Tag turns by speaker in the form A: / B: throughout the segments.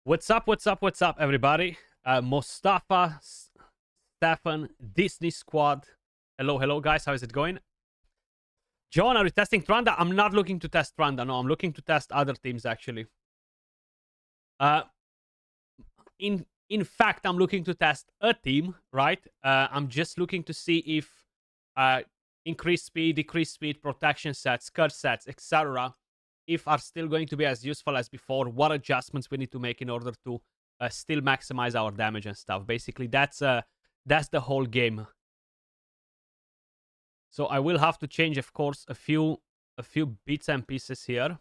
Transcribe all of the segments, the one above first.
A: What's up, everybody? Mustafa, Stefan, Disney Squad. Hello, guys. How is it going? John, are you testing Tranda? I'm not looking to test Tranda. No, I'm looking to test other teams, actually. In fact, I'm looking to test a team, right? I'm just looking to see if increased speed, decreased speed, protection sets, cut sets, etc., if are still going to be as useful as before, what adjustments we need to make in order to still maximize our damage and stuff. Basically, that's the whole game. So I will have to change, of course, a few bits and pieces here.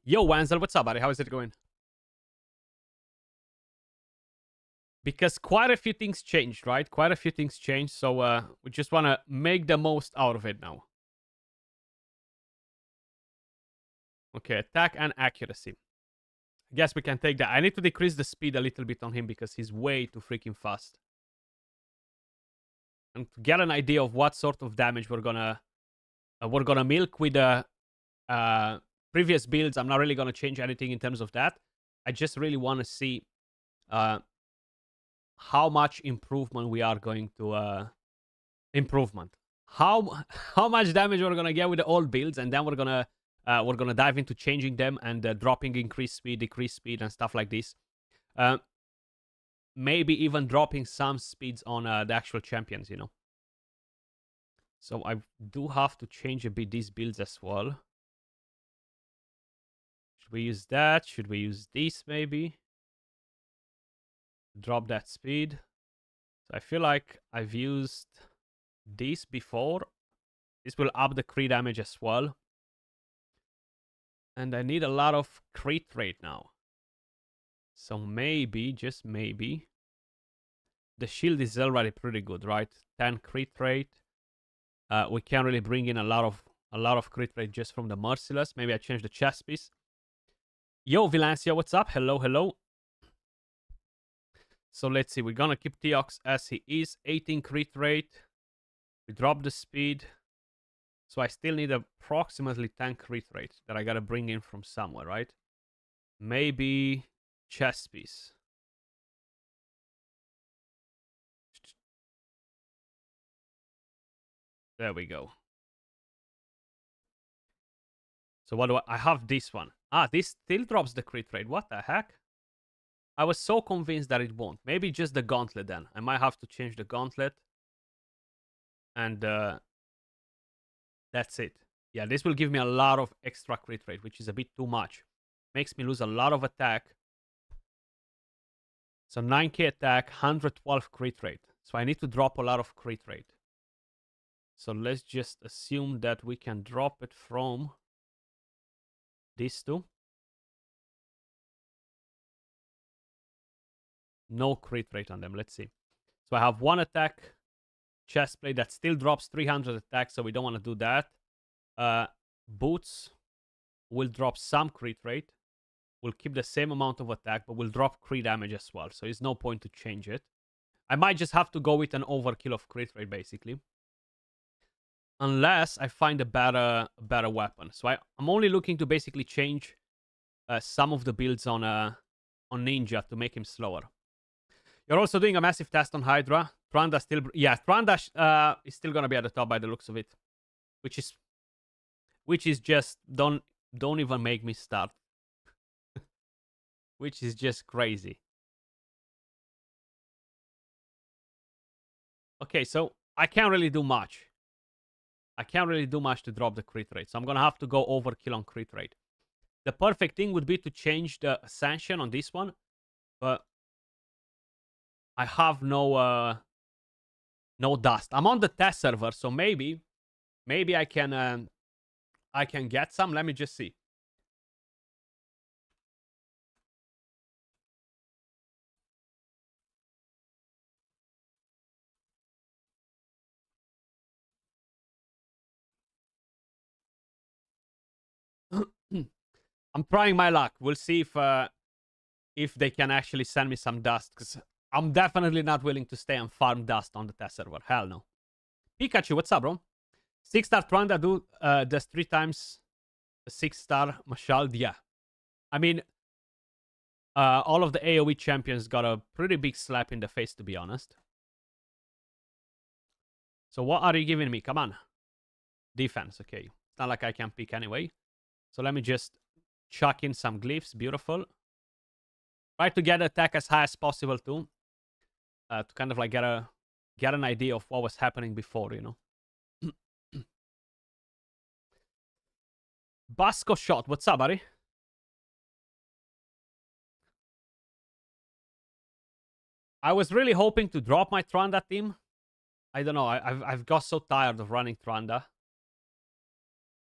A: Yo, Wenzel, what's up, buddy? How is it going? Because quite a few things changed, right? Quite a few things changed, so we just want to make the most out of it now. Okay, attack and accuracy. I guess we can take that. I need to decrease the speed a little bit on him because he's way too freaking fast. And to get an idea of what sort of damage we're gonna milk with the previous builds, I'm not really gonna change anything in terms of that. I just really want to see how much improvement we are going to how much damage we're gonna get with the old builds, and then we're gonna dive into changing them and dropping increased speed, decreased speed, and stuff like this. Maybe even dropping some speeds on the actual champions, you know. So I do have to change a bit these builds as well. Should we use that? Should we use this maybe? Drop that speed. So I feel like I've used this before. This will up the crit damage as well. And I need a lot of crit rate now. So maybe, just maybe, the shield is already pretty good, right? 10 crit rate. We can't really bring in a lot of crit rate just from the Merciless. Maybe I change the chest piece. Yo, Vilancia, what's up? Hello. So let's see. We're gonna keep Theox as he is. 18 crit rate. We drop the speed. So I still need approximately 10 crit rate that I gotta bring in from somewhere, right? Maybe chest piece. There we go. So what do I have this one. This still drops the crit rate. What the heck? I was so convinced that it won't. Maybe just the gauntlet then. I might have to change the gauntlet. And that's it. Yeah, this will give me a lot of extra crit rate, which is a bit too much. Makes me lose a lot of attack. So 9k attack, 112 crit rate. So I need to drop a lot of crit rate. So let's just assume that we can drop it from these two. No crit rate on them. Let's see. So I have one attack, chest plate that still drops 300 attack, so we don't want to do that. Boots will drop some crit rate. We'll keep the same amount of attack, but we'll drop crit damage as well. So there's no point to change it. I might just have to go with an overkill of crit rate, basically. Unless I find a better weapon. So I'm only looking to basically change some of the builds on Ninja to make him slower. You're also doing a massive test on Hydra. Tranda still... Yeah, Tranda is still going to be at the top by the looks of it. Which is just... Don't even make me start. Which is just crazy. Okay, so I can't really do much. I can't really do much to drop the crit rate. So I'm going to have to go overkill on crit rate. The perfect thing would be to change the Ascension on this one. But I have no dust. I'm on the test server, so maybe I can get some. Let me just see. I'm trying my luck. We'll see if they can actually send me some dust, because I'm definitely not willing to stay and farm dust on the test server. Hell no. Pikachu, what's up, bro? 6-star Tranda does 3 times a 6-star Mashal. Yeah. I mean, all of the AoE champions got a pretty big slap in the face, to be honest. So what are you giving me? Come on. Defense, okay. It's not like I can pick anyway. So let me just chuck in some glyphs. Beautiful. Try to get attack as high as possible too. To kind of like get an idea of what was happening before, you know. Basco shot. What's up, buddy? I was really hoping to drop my Tranda team. I don't know. I've got so tired of running Tranda.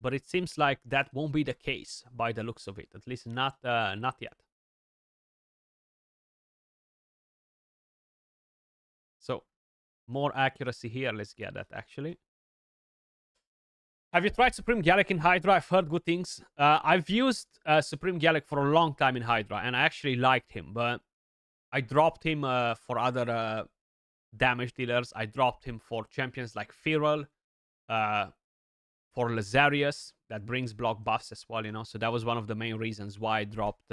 A: But it seems like that won't be the case by the looks of it. At least not yet. So, more accuracy here. Let's get that, actually. Have you tried Supreme Gallic in Hydra? I've heard good things. I've used Supreme Gallic for a long time in Hydra, and I actually liked him. But I dropped him for other damage dealers. I dropped him for champions like Feral, for Lazarius, that brings block buffs as well, you know. So that was one of the main reasons why I dropped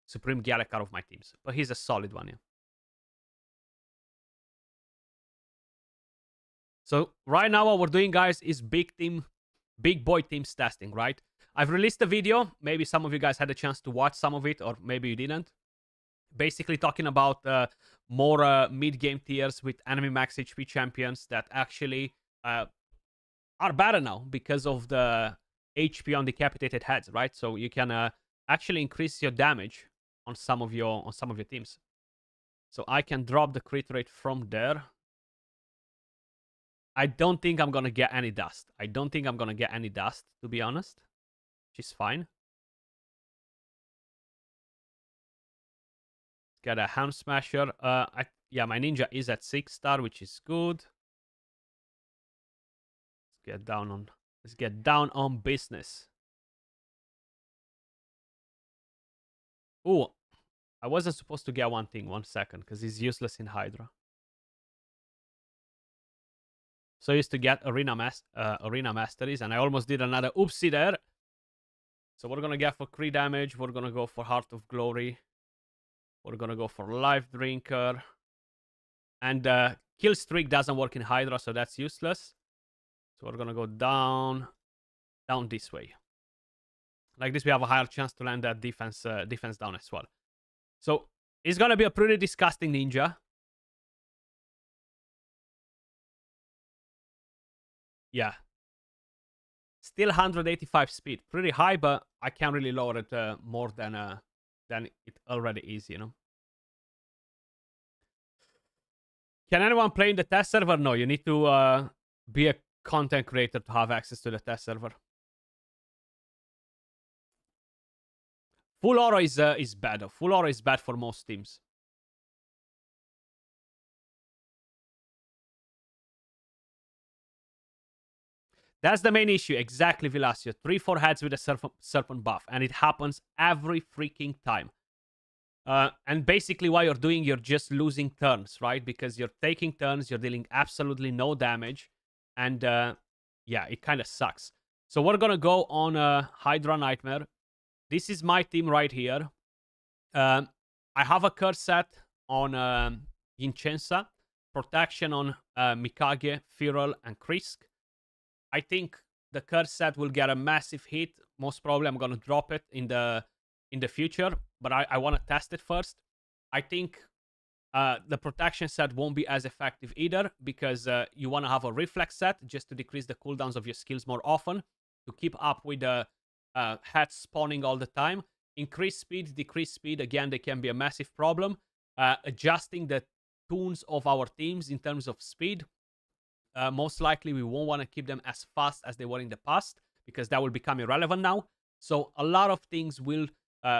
A: Supreme Gallic out of my teams. But he's a solid one, yeah. So right now what we're doing, guys, is big boy teams testing, right? I've released a video. Maybe some of you guys had a chance to watch some of it, or maybe you didn't. Basically talking about more mid-game tiers with enemy max HP champions that actually are better now because of the HP on decapitated heads, right? So you can actually increase your damage on some of your teams. So I can drop the crit rate from there. I don't think I'm gonna get any dust. To be honest, which is fine. Get a Hound Smasher. Yeah, my ninja is at 6-star, which is good. Let's get down on business. Oh, I wasn't supposed to get one thing. 1 second, because he's useless in Hydra. So I used to get Arena Masteries, and I almost did another oopsie there. So we're gonna get for crit damage. We're gonna go for Heart of Glory. We're gonna go for Life Drinker. And Kill Streak doesn't work in Hydra, so that's useless. So we're gonna go down this way. Like this, we have a higher chance to land that defense down as well. So it's gonna be a pretty disgusting ninja. Yeah. Still 185 speed. Pretty high, but I can't really lower it more than it already is, you know. Can anyone play in the test server? No, you need to be a content creator to have access to the test server. Full aura is bad. Full aura is bad for most teams. That's the main issue. Exactly, Vilasio. 3-4 heads with a serpent buff. And it happens every freaking time. And basically what you're doing, you're just losing turns, right? Because you're taking turns, you're dealing absolutely no damage. And yeah, it kind of sucks. So we're going to go on Hydra Nightmare. This is my team right here. I have a curse set on Vincenza. Protection on Mikage, Feral, and Krisk. I think the curse set will get a massive hit. Most probably I'm going to drop it in the future, but I want to test it first. I think the protection set won't be as effective either, because you want to have a reflex set just to decrease the cooldowns of your skills more often, to keep up with the heads spawning all the time. Increase speed, decrease speed, again, they can be a massive problem. Adjusting the tunes of our teams in terms of speed. Most likely we won't want to keep them as fast as they were in the past, because that will become irrelevant now. So a lot of things will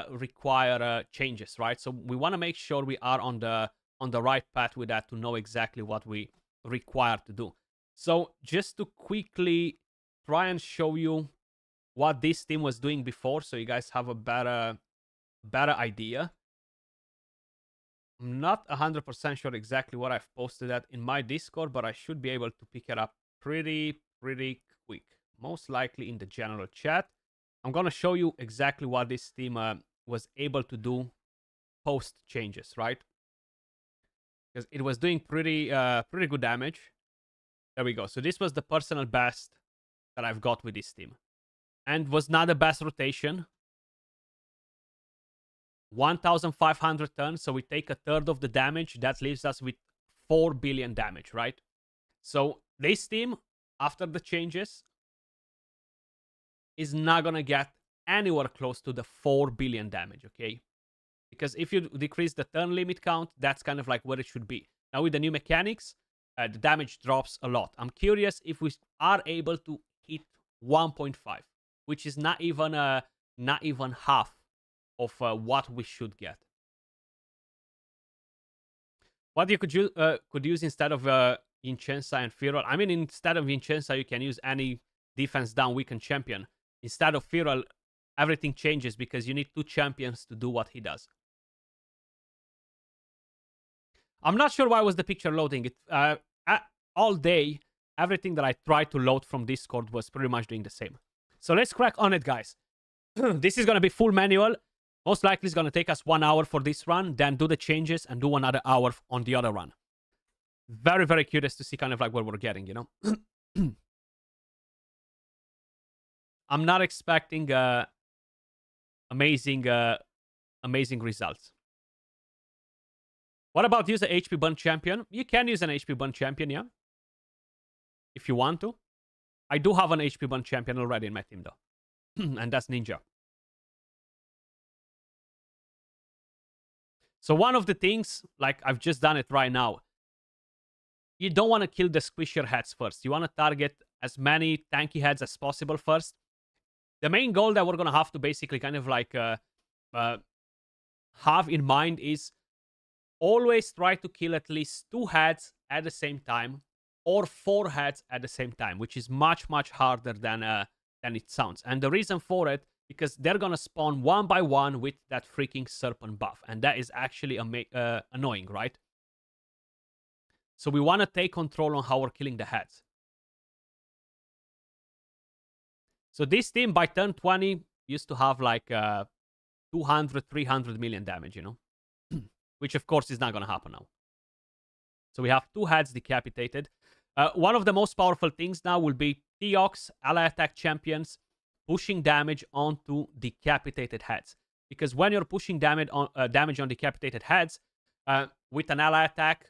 A: require changes, right? So we want to make sure we are on the right path with that, to know exactly what we require to do. So just to quickly try and show you what this team was doing before, so you guys have a better idea. I'm not 100% sure exactly what I've posted at in my Discord, but I should be able to pick it up pretty quick. Most likely in the general chat. I'm going to show you exactly what this team was able to do post changes, right? Because it was doing pretty good damage. There we go. So this was the personal best that I've got with this team. And was not the best rotation. 1,500 turns, so we take a third of the damage. That leaves us with 4 billion damage, right? So this team, after the changes, is not gonna get anywhere close to the 4 billion damage, okay? Because if you decrease the turn limit count, that's kind of like where it should be. Now with the new mechanics, the damage drops a lot. I'm curious if we are able to hit 1.5, which is not even half of what we should get. What you could use instead of Vincenza and Feral? I mean, instead of Vincenza, you can use any defense down weakened champion. Instead of Feral, everything changes because you need 2 champions to do what he does. I'm not sure why was the picture loading. It all day, everything that I tried to load from Discord was pretty much doing the same. So let's crack on it, guys. This is going to be full manual. Most likely it's going to take us 1 hour for this run, then do the changes and do another hour on the other run. Very, very curious to see kind of like what we're getting, you know? I'm not expecting amazing results. What about use an HP burn champion? You can use an HP burn champion, yeah. If you want to. I do have an HP burn champion already in my team, though. And that's Ninja. So one of the things, like I've just done it right now, you don't want to kill the squishier heads first. You want to target as many tanky heads as possible first. The main goal that we're going to have to basically kind of like have in mind is always try to kill at least 2 heads at the same time or 4 heads at the same time, which is much, much harder than it sounds. And the reason for it, because they're going to spawn one by one with that freaking serpent buff. And that is actually annoying, right? So we want to take control on how we're killing the heads. So this team by turn 20 used to have like 200, 300 million damage, you know? Which of course is not going to happen now. So we have 2 heads decapitated. One of the most powerful things now will be Theox, ally attack champions, pushing damage onto decapitated heads. Because when you're pushing damage on decapitated heads with an ally attack,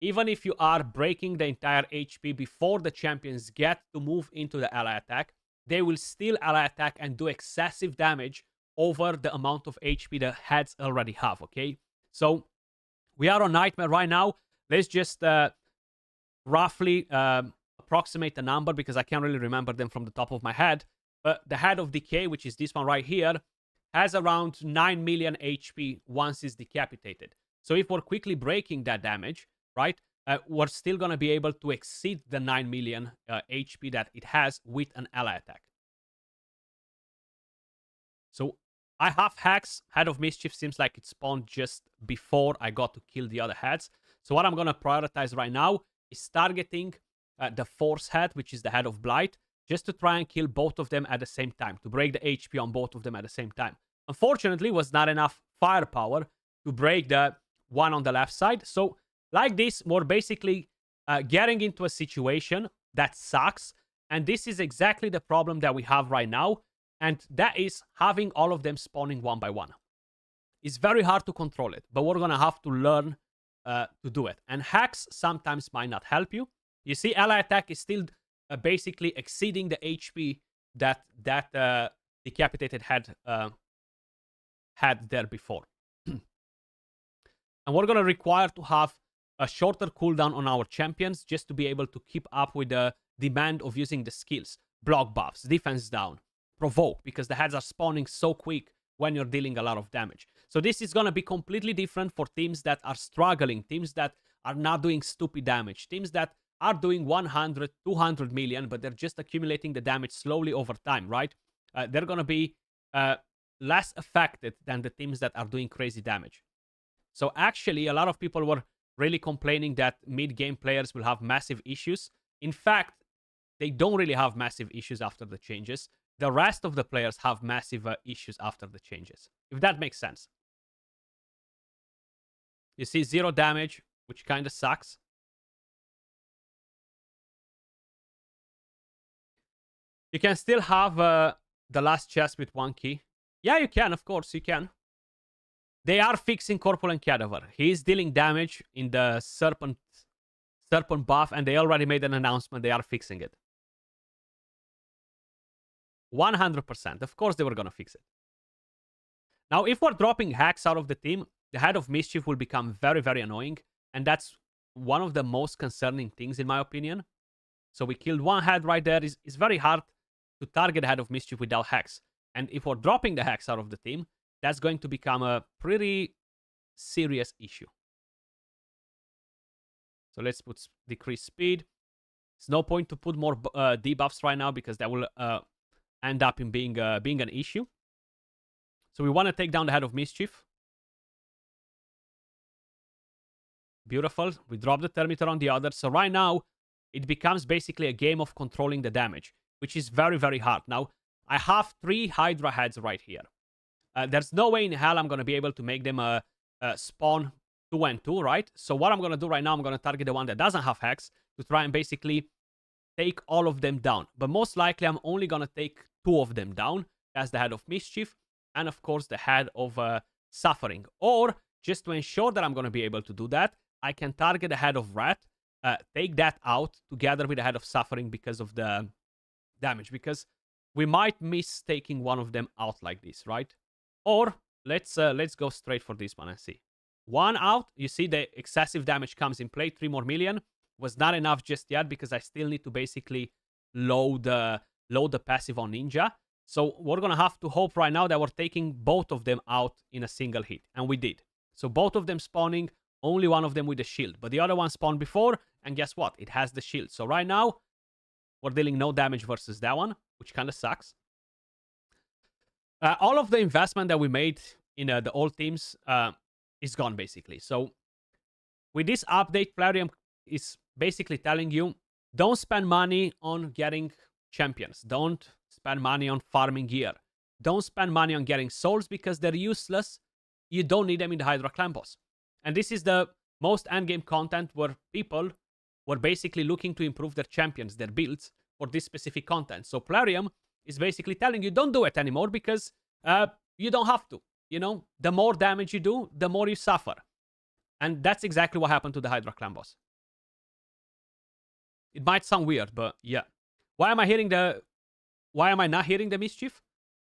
A: even if you are breaking the entire HP before the champions get to move into the ally attack, they will still ally attack and do excessive damage over the amount of HP the heads already have, okay? So we are on Nightmare right now. Let's just roughly approximate the number because I can't really remember them from the top of my head. But the head of Decay, which is this one right here, has around 9 million HP once it's decapitated. So if we're quickly breaking that damage, right, we're still going to be able to exceed the 9 million HP that it has with an ally attack. So I have hacks. Head of Mischief seems like it spawned just before I got to kill the other heads. So what I'm going to prioritize right now is targeting the Force head, which is the head of Blight, just to try and kill both of them at the same time, to break the HP on both of them at the same time. Unfortunately, was not enough firepower to break the one on the left side. So like this, we're basically getting into a situation that sucks. And this is exactly the problem that we have right now. And that is having all of them spawning one by one. It's very hard to control it, but we're going to have to learn to do it. And hacks sometimes might not help you. You see, ally attack is still basically exceeding the HP that decapitated head had there before. And we're going to require to have a shorter cooldown on our champions just to be able to keep up with the demand of using the skills. Block buffs, defense down, provoke, because the heads are spawning so quick when you're dealing a lot of damage. So this is going to be completely different for teams that are struggling, teams that are not doing stupid damage, teams that are doing 100, 200 million, but they're just accumulating the damage slowly over time, right? They're going to be less affected than the teams that are doing crazy damage. So actually, a lot of people were really complaining that mid-game players will have massive issues. In fact, they don't really have massive issues after the changes. The rest of the players have massive issues after the changes, if that makes sense. You see 0 damage, which kind of sucks. You can still have the last chest with 1 key. Yeah, you can, of course, you can. They are fixing Corpulent Cadaver. He is dealing damage in the Serpent buff, and they already made an announcement they are fixing it. 100%. Of course they were gonna fix it. Now, if we're dropping hacks out of the team, the Head of Mischief will become very, very annoying, and that's one of the most concerning things, in my opinion. So we killed one head right there. It's very hard to target the Head of Mischief without hacks. And if we're dropping the hacks out of the team, that's going to become a pretty serious issue. So let's put decrease speed. It's no point to put more debuffs right now because that will end up in being an issue. So we want to take down the Head of Mischief. Beautiful. We drop the Thermitor on the other. So right now, it becomes basically a game of controlling the damage, which is very, very hard. Now, I have 3 Hydra heads right here. There's no way in hell I'm going to be able to make them spawn 2 and 2, right? So what I'm going to do right now, I'm going to target the one that doesn't have hacks to try and basically take all of them down. But most likely, I'm only going to take 2 of them down. That's the Head of Mischief and, of course, the Head of Suffering. Or, just to ensure that I'm going to be able to do that, I can target the Head of Rat, take that out together with the Head of Suffering because of the damage. Because we might miss taking one of them out like this, right? Or let's go straight for this one and see. 1 out. You see the excessive damage comes in play. 3 more million was not enough just yet because I still need to basically load the passive on Ninja. So we're gonna have to hope right now that we're taking both of them out in a single hit, and we did. So both of them spawning. Only one of them with a shield, but the other one spawned before, and guess what? It has the shield. So right now, we're dealing no damage versus that one, which kind of sucks. All of the investment that we made in the old teams is gone, basically. So with this update, Plarium is basically telling you, don't spend money on getting champions. Don't spend money on farming gear. Don't spend money on getting souls because they're useless. You don't need them in the Hydra clan boss. And this is the most endgame content where people were basically looking to improve their champions, their builds, for this specific content. So Plarium is basically telling you, don't do it anymore because you don't have to. You know, the more damage you do, the more you suffer. And that's exactly what happened to the Hydra clan boss. It might sound weird, but yeah. Why am I not hearing the Mischief?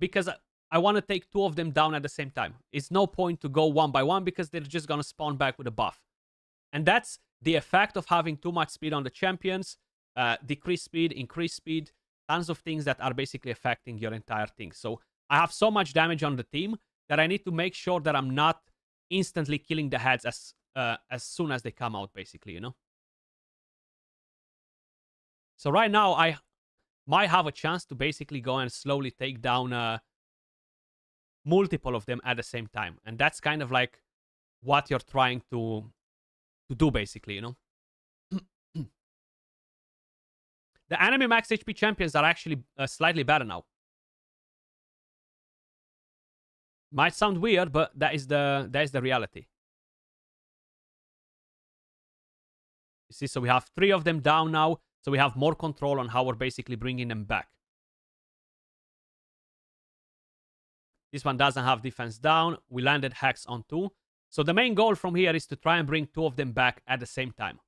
A: Because I want to take 2 of them down at the same time. It's no point to go 1 by 1 because they're just going to spawn back with a buff. And that's the effect of having too much speed on the champions. Decrease speed, increase speed. Tons of things that are basically affecting your entire thing. So I have so much damage on the team that I need to make sure that I'm not instantly killing the heads as soon as they come out, basically, you know? So right now, I might have a chance to basically go and slowly take down multiple of them at the same time. And that's kind of like what you're trying to do, basically, you know? The enemy max HP champions are actually slightly better now. Might sound weird, but that is the reality. You see, so we have 3 of them down now, so we have more control on how we're basically bringing them back. This one doesn't have defense down. We landed hacks on 2. So the main goal from here is to try and bring 2 of them back at the same time.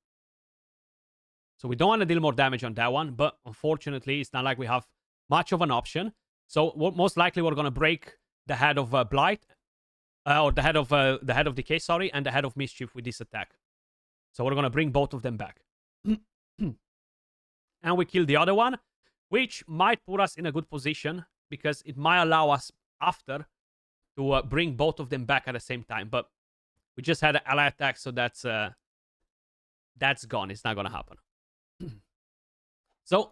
A: So we don't want to deal more damage on that one, but unfortunately, it's not like we have much of an option. So most likely we're going to break the Head of Blight, or the Head of Decay, sorry, and the Head of Mischief with this attack. So we're going to bring both of them back. And we kill the other one, which might put us in a good position because it might allow us after to bring both of them back at the same time. But we just had an ally attack, so that's gone. It's not going to happen. So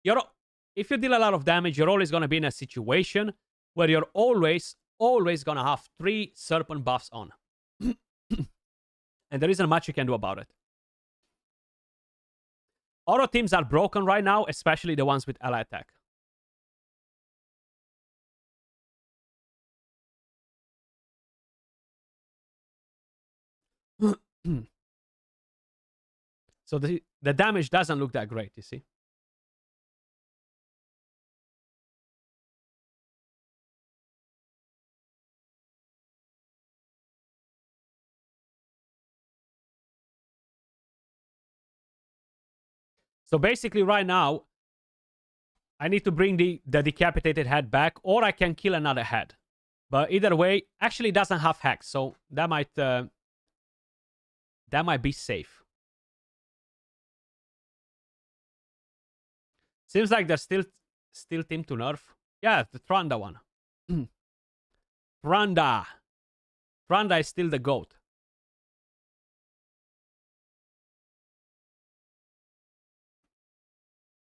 A: if you deal a lot of damage, you're always going to be in a situation where you're always going to have 3 serpent buffs on. And there isn't much you can do about it. Auto teams are broken right now, especially the ones with ally attack. So the damage doesn't look that great, you see. So basically right now, I need to bring the decapitated head back, or I can kill another head. But either way, actually it doesn't have hacks, so that might be safe. Seems like there's still team to nerf. Yeah, the Tranda one. Tranda. Tranda is still the GOAT.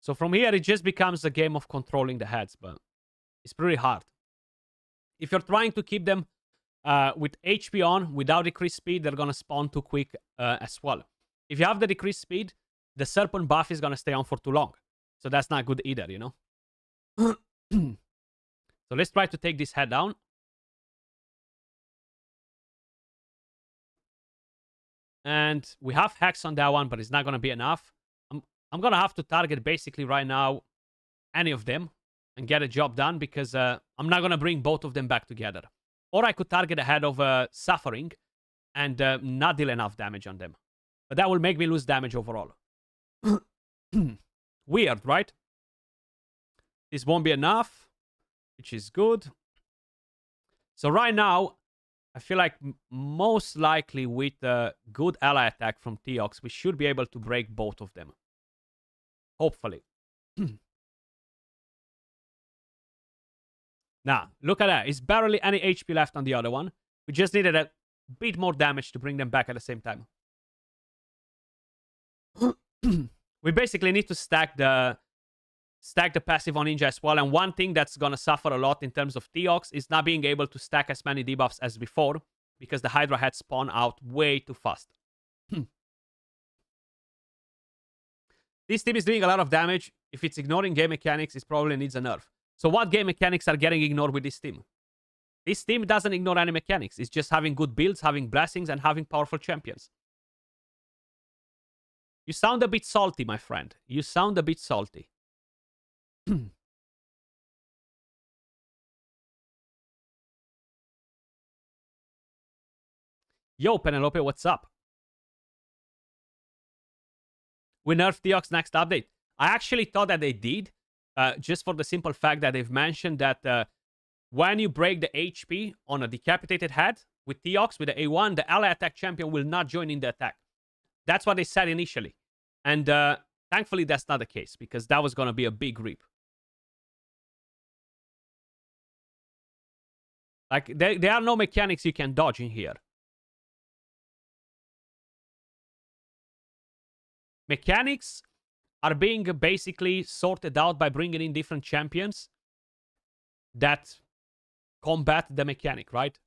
A: So from here, it just becomes a game of controlling the heads, but it's pretty hard. If you're trying to keep them with HP on without decreased speed, they're going to spawn too quick as well. If you have the decreased speed, the Serpent buff is going to stay on for too long. So that's not good either, you know? So let's try to take this head down. And we have hacks on that one, but it's not going to be enough. I'm going to have to target basically right now any of them and get a job done because I'm not going to bring both of them back together. Or I could target a head of Suffering and not deal enough damage on them. But that will make me lose damage overall. Weird, right? This won't be enough, which is good. So right now, I feel like most likely with a good ally attack from Theox, we should be able to break both of them. Hopefully. Now, look at that. It's barely any HP left on the other one. We just needed a bit more damage to bring them back at the same time. We basically need to stack the passive on Ninja as well. And one thing that's going to suffer a lot in terms of Theox is not being able to stack as many debuffs as before because the Hydra had spawned out way too fast. This team is doing a lot of damage. If it's ignoring game mechanics, it probably needs a nerf. So what game mechanics are getting ignored with this team? This team doesn't ignore any mechanics. It's just having good builds, having blessings, and having powerful champions. You sound a bit salty, my friend. You sound a bit salty. Yo, Penelope, what's up? We nerfed Theox next update. I actually thought that they did, just for the simple fact that they've mentioned that when you break the HP on a decapitated head with Theox, with the A1, the ally attack champion will not join in the attack. That's what they said initially. And thankfully, that's not the case, because that was going to be a big rip. Like, there are no mechanics you can dodge in here. Mechanics are being basically sorted out by bringing in different champions that combat the mechanic, right?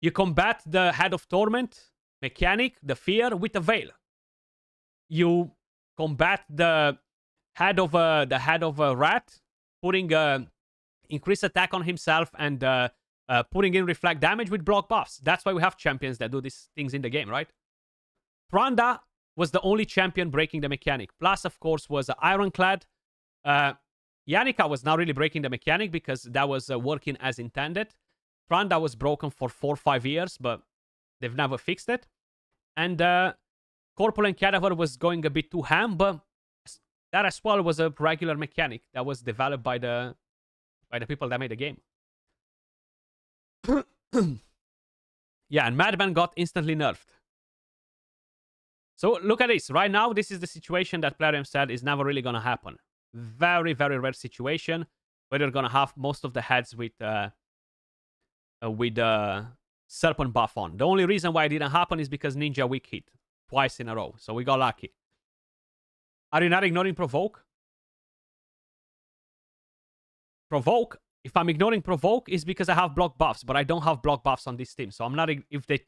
A: You combat the Head of Torment mechanic, the fear, with a veil. You combat the head of a rat, putting increased attack on himself and putting in reflect damage with block buffs. That's why we have champions that do these things in the game, right? Tranda was the only champion breaking the mechanic. Plus, of course, was Ironclad. Yannicka was not really breaking the mechanic because that was working as intended. Tranda was broken for 4 or 5 years, but they've never fixed it. And Corpulent Cadaver was going a bit too ham, but that as well was a regular mechanic that was developed by the people that made the game. Yeah, and Madman got instantly nerfed. So look at this. Right now, this is the situation that Plarium said is never really going to happen. Very, very rare situation where you're going to have most of the heads with Serpent buff on. The only reason why it didn't happen is because Ninja weak hit twice in a row. So we got lucky. Are you not ignoring Provoke? Provoke, if I'm ignoring Provoke, is because I have block buffs, but I don't have block buffs on this team. So I'm not. If they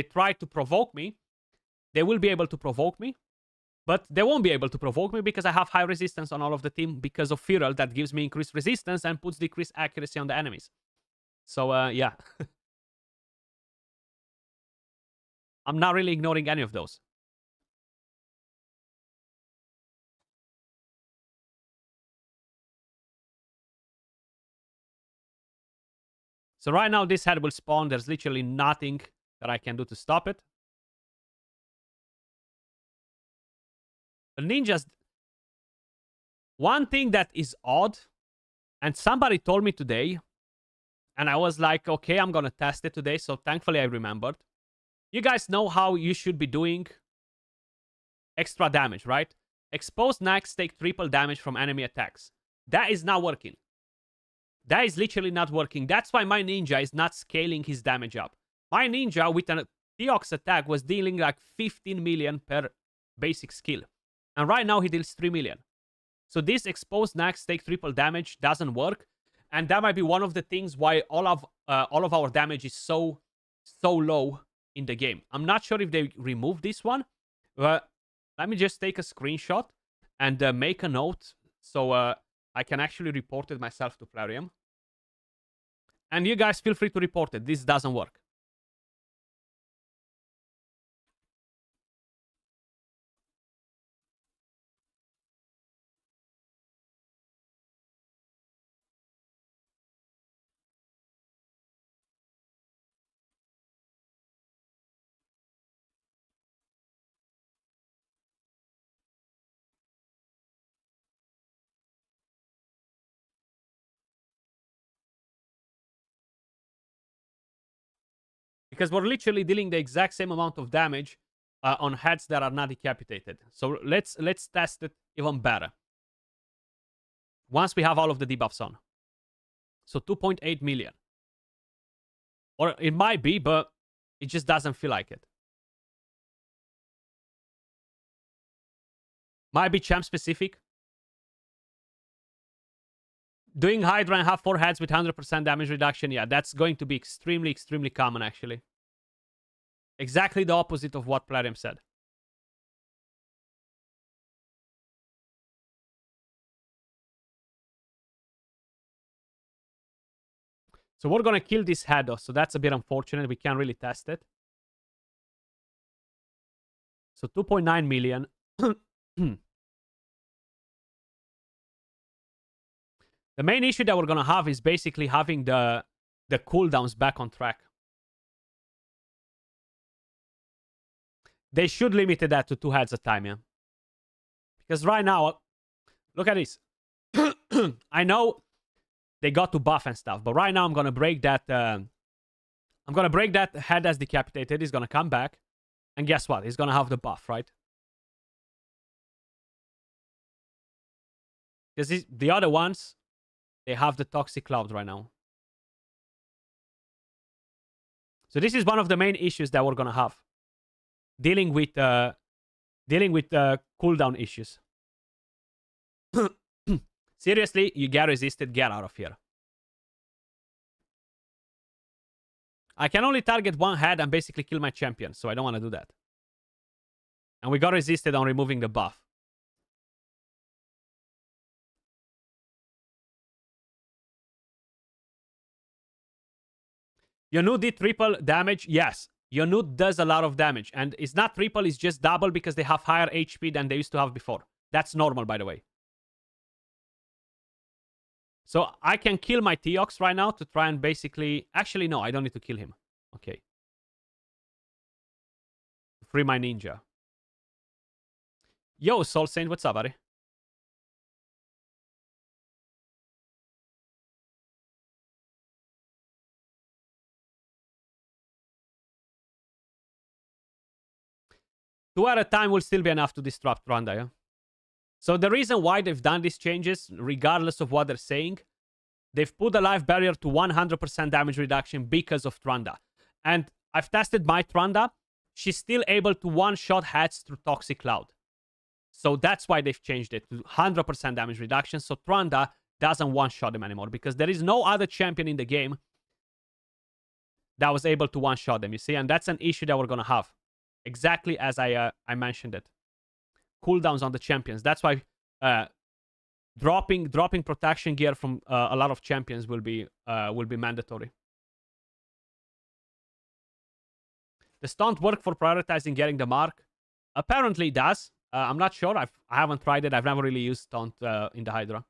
A: try to provoke me, they will be able to provoke me, but they won't be able to provoke me because I have high resistance on all of the team because of Feral that gives me increased resistance and puts decreased accuracy on the enemies. So, yeah. I'm not really ignoring any of those. So right now, this head will spawn. There's literally nothing that I can do to stop it. The ninjas... One thing that is odd, and somebody told me today, and I was like, okay, I'm gonna test it today, so thankfully I remembered. You guys know how you should be doing extra damage, right? Exposed knights take triple damage from enemy attacks. That is not working. That is literally not working. That's why my ninja is not scaling his damage up. My ninja with a Theox attack was dealing like 15 million per basic skill. And right now he deals 3 million. So this exposed knights take triple damage doesn't work. And that might be one of the things why all of our damage is so low in the game. I'm not sure if they removed this one. But let me just take a screenshot and make a note so I can actually report it myself to Plarium. And you guys feel free to report it. This doesn't work. Because we're literally dealing the exact same amount of damage on heads that are not decapitated. So let's test it even better. Once we have all of the debuffs on. So 2.8 million. Or it might be, but it just doesn't feel like it. Might be champ specific. Doing Hydra and have 4 heads with 100% damage reduction, yeah, that's going to be extremely, extremely common, actually. Exactly the opposite of what Plarium said. So we're going to kill this head, though, so that's a bit unfortunate. We can't really test it. So 2.9 million. The main issue that we're going to have is basically having the cooldowns back on track. They should limit that to 2 heads a time, yeah. Because right now, look at this. I know they got to buff and stuff, but right now I'm going to break that... I'm going to break that head as decapitated. He's going to come back. And guess what? He's going to have the buff, right? Because the other ones, they have the toxic cloud right now. So this is one of the main issues that we're going to have. Dealing with cooldown issues. Seriously, you get resisted, get out of here. I can only target one head and basically kill my champion, so I don't want to do that. And we got resisted on removing the buff. Yonu did triple damage, yes. Yonu does a lot of damage. And it's not triple, it's just double because they have higher HP than they used to have before. That's normal, by the way. So I can kill my Theox right now to try and basically... Actually, no, I don't need to kill him. Okay. Free my ninja. Yo, Soul Saint, what's up, buddy? Two at a time will still be enough to disrupt Trunda, yeah? So the reason why they've done these changes, regardless of what they're saying, they've put a life barrier to 100% damage reduction because of Trunda. And I've tested my Trunda. She's still able to one-shot heads through Toxic Cloud. So that's why they've changed it to 100% damage reduction. So Trunda doesn't one-shot them anymore because there is no other champion in the game that was able to one-shot them, you see? And that's an issue that we're going to have. Exactly as I mentioned it. Cooldowns on the champions. That's why dropping protection gear from a lot of champions will be mandatory. The stunt work for prioritizing getting the mark? Apparently it does. I'm not sure. I haven't tried it. I've never really used stunt in the Hydra.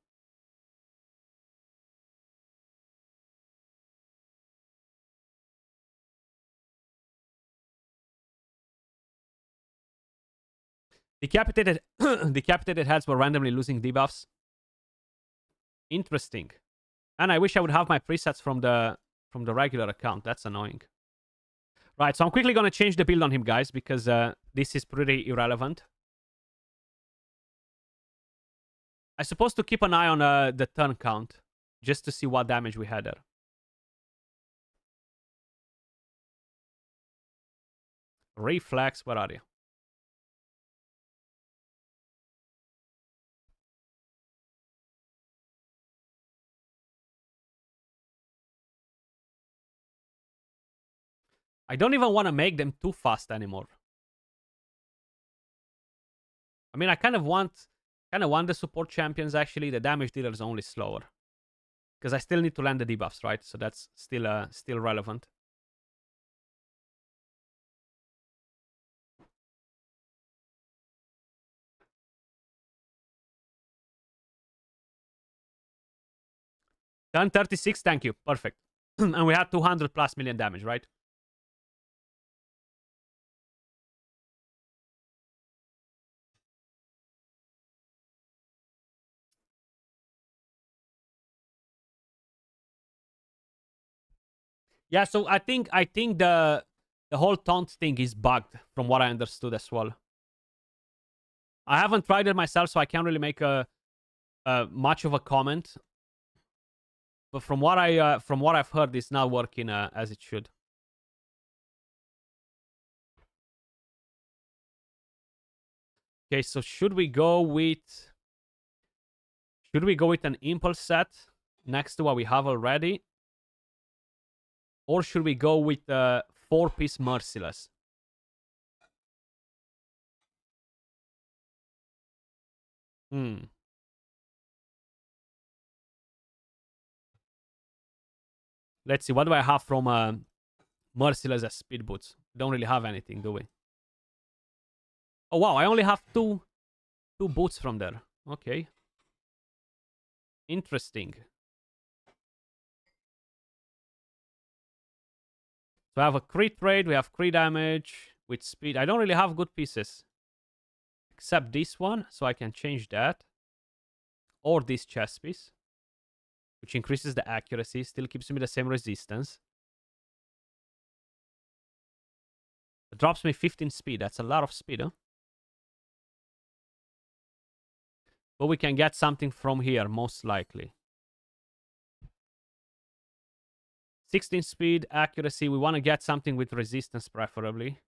A: Decapitated decapitated heads were randomly losing debuffs. Interesting. And I wish I would have my presets from the regular account. That's annoying. Right, so I'm quickly going to change the build on him, guys, because this is pretty irrelevant. I'm supposed to keep an eye on the turn count, just to see what damage we had there. Reflex, where are you? I don't even want to make them too fast anymore. I mean, I kind of want the support champions, actually. The damage dealer is only slower. Because I still need to land the debuffs, right? So that's still relevant. Turn 36, thank you. Perfect. And we had 200 plus million damage, right? Yeah, so I think the whole taunt thing is bugged from what I understood as well. I haven't tried it myself, so I can't really make a much of a comment. But from what I've heard, it's not working as it should. Okay, so should we go with an impulse set next to what we have already? Or should we go with 4-piece merciless? Let's see, what do I have from merciless as speed boots? Don't really have anything, do we? Oh wow, I only have two boots from there. Okay. Interesting. So I have a crit rate, we have crit damage with speed. I don't really have good pieces. Except this one, so I can change that. Or this chest piece, which increases the accuracy, still keeps me the same resistance. It drops me 15 speed. That's a lot of speed, huh? But we can get something from here, most likely. 16 speed, accuracy. We want to get something with resistance, preferably.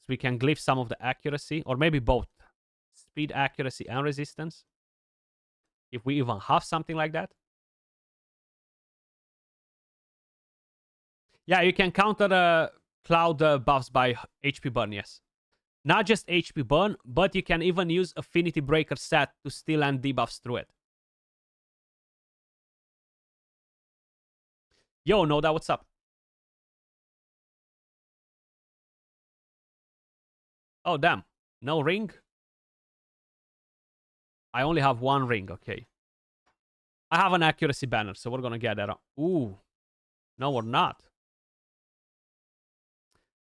A: So we can glyph some of the accuracy, or maybe both. Speed, accuracy, and resistance. If we even have something like that. Yeah, you can counter the cloud buffs by HP burn, yes. Not just HP burn, but you can even use Affinity Breaker set to still land debuffs through it. Yo, Noda, what's up? Oh, damn. No ring? I only have one ring, okay. I have an accuracy banner, so we're gonna get that. Ooh. No, we're not.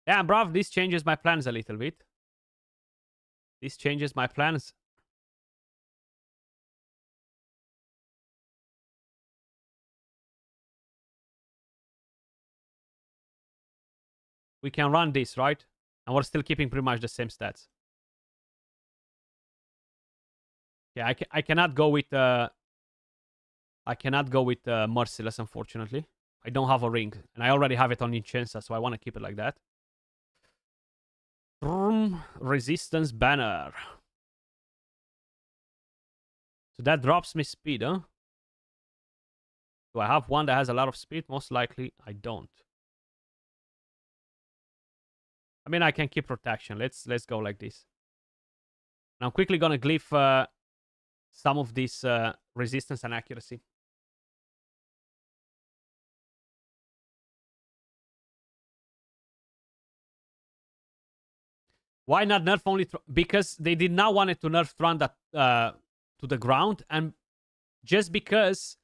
A: Damn, bruv, this changes my plans a little bit. This changes my plans. We can run this, right? And we're still keeping pretty much the same stats. Yeah, I cannot go with Merciless, unfortunately. I don't have a ring, and I already have it on Inchensa, so I want to keep it like that. Resistance banner. So that drops me speed, huh? Do I have one that has a lot of speed? Most likely, I don't. I mean, I can keep protection. Let's go like this. Now I'm quickly gonna glyph some of this resistance and accuracy. Why not nerf only? Because they did not want it to nerf Tranda to the ground, and just because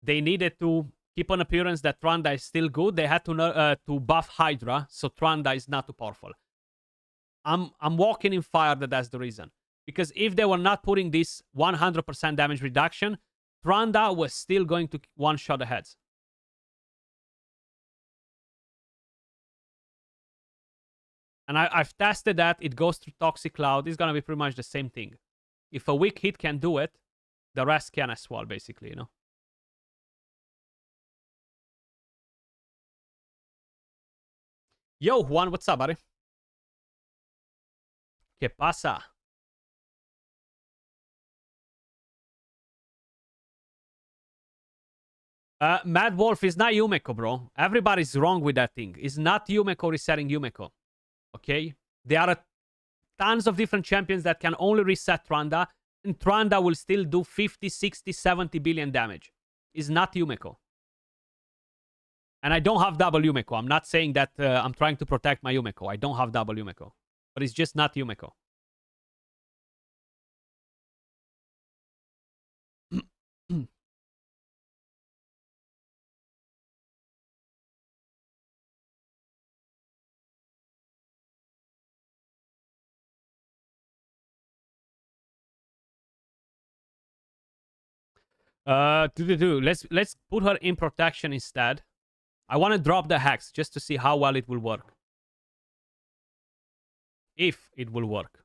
A: they needed to keep an appearance that Tranda is still good, they had to buff Hydra, so Tranda is not too powerful. I'm walking in fire that's the reason. Because if they were not putting this 100% damage reduction, Tranda was still going to one-shot the heads. And I've tested that. It goes through Toxic Cloud. It's going to be pretty much the same thing. If a weak hit can do it, the rest can as well, basically, you know. Yo, Juan, what's up, buddy? ¿Qué pasa? Mad Wolf is not Yumeko, bro. Everybody's wrong with that thing. It's not Yumeko resetting Yumeko. Okay? There are tons of different champions that can only reset Tranda, and Tranda will still do 50, 60, 70 billion damage. It's not Yumeko. And I don't have double Yumeko. I'm not saying that I'm trying to protect my Yumeko. I don't have double Yumeko. But it's just not Yumeko. Let's put her in protection instead. I want to drop the Hex just to see how well it will work. If it will work.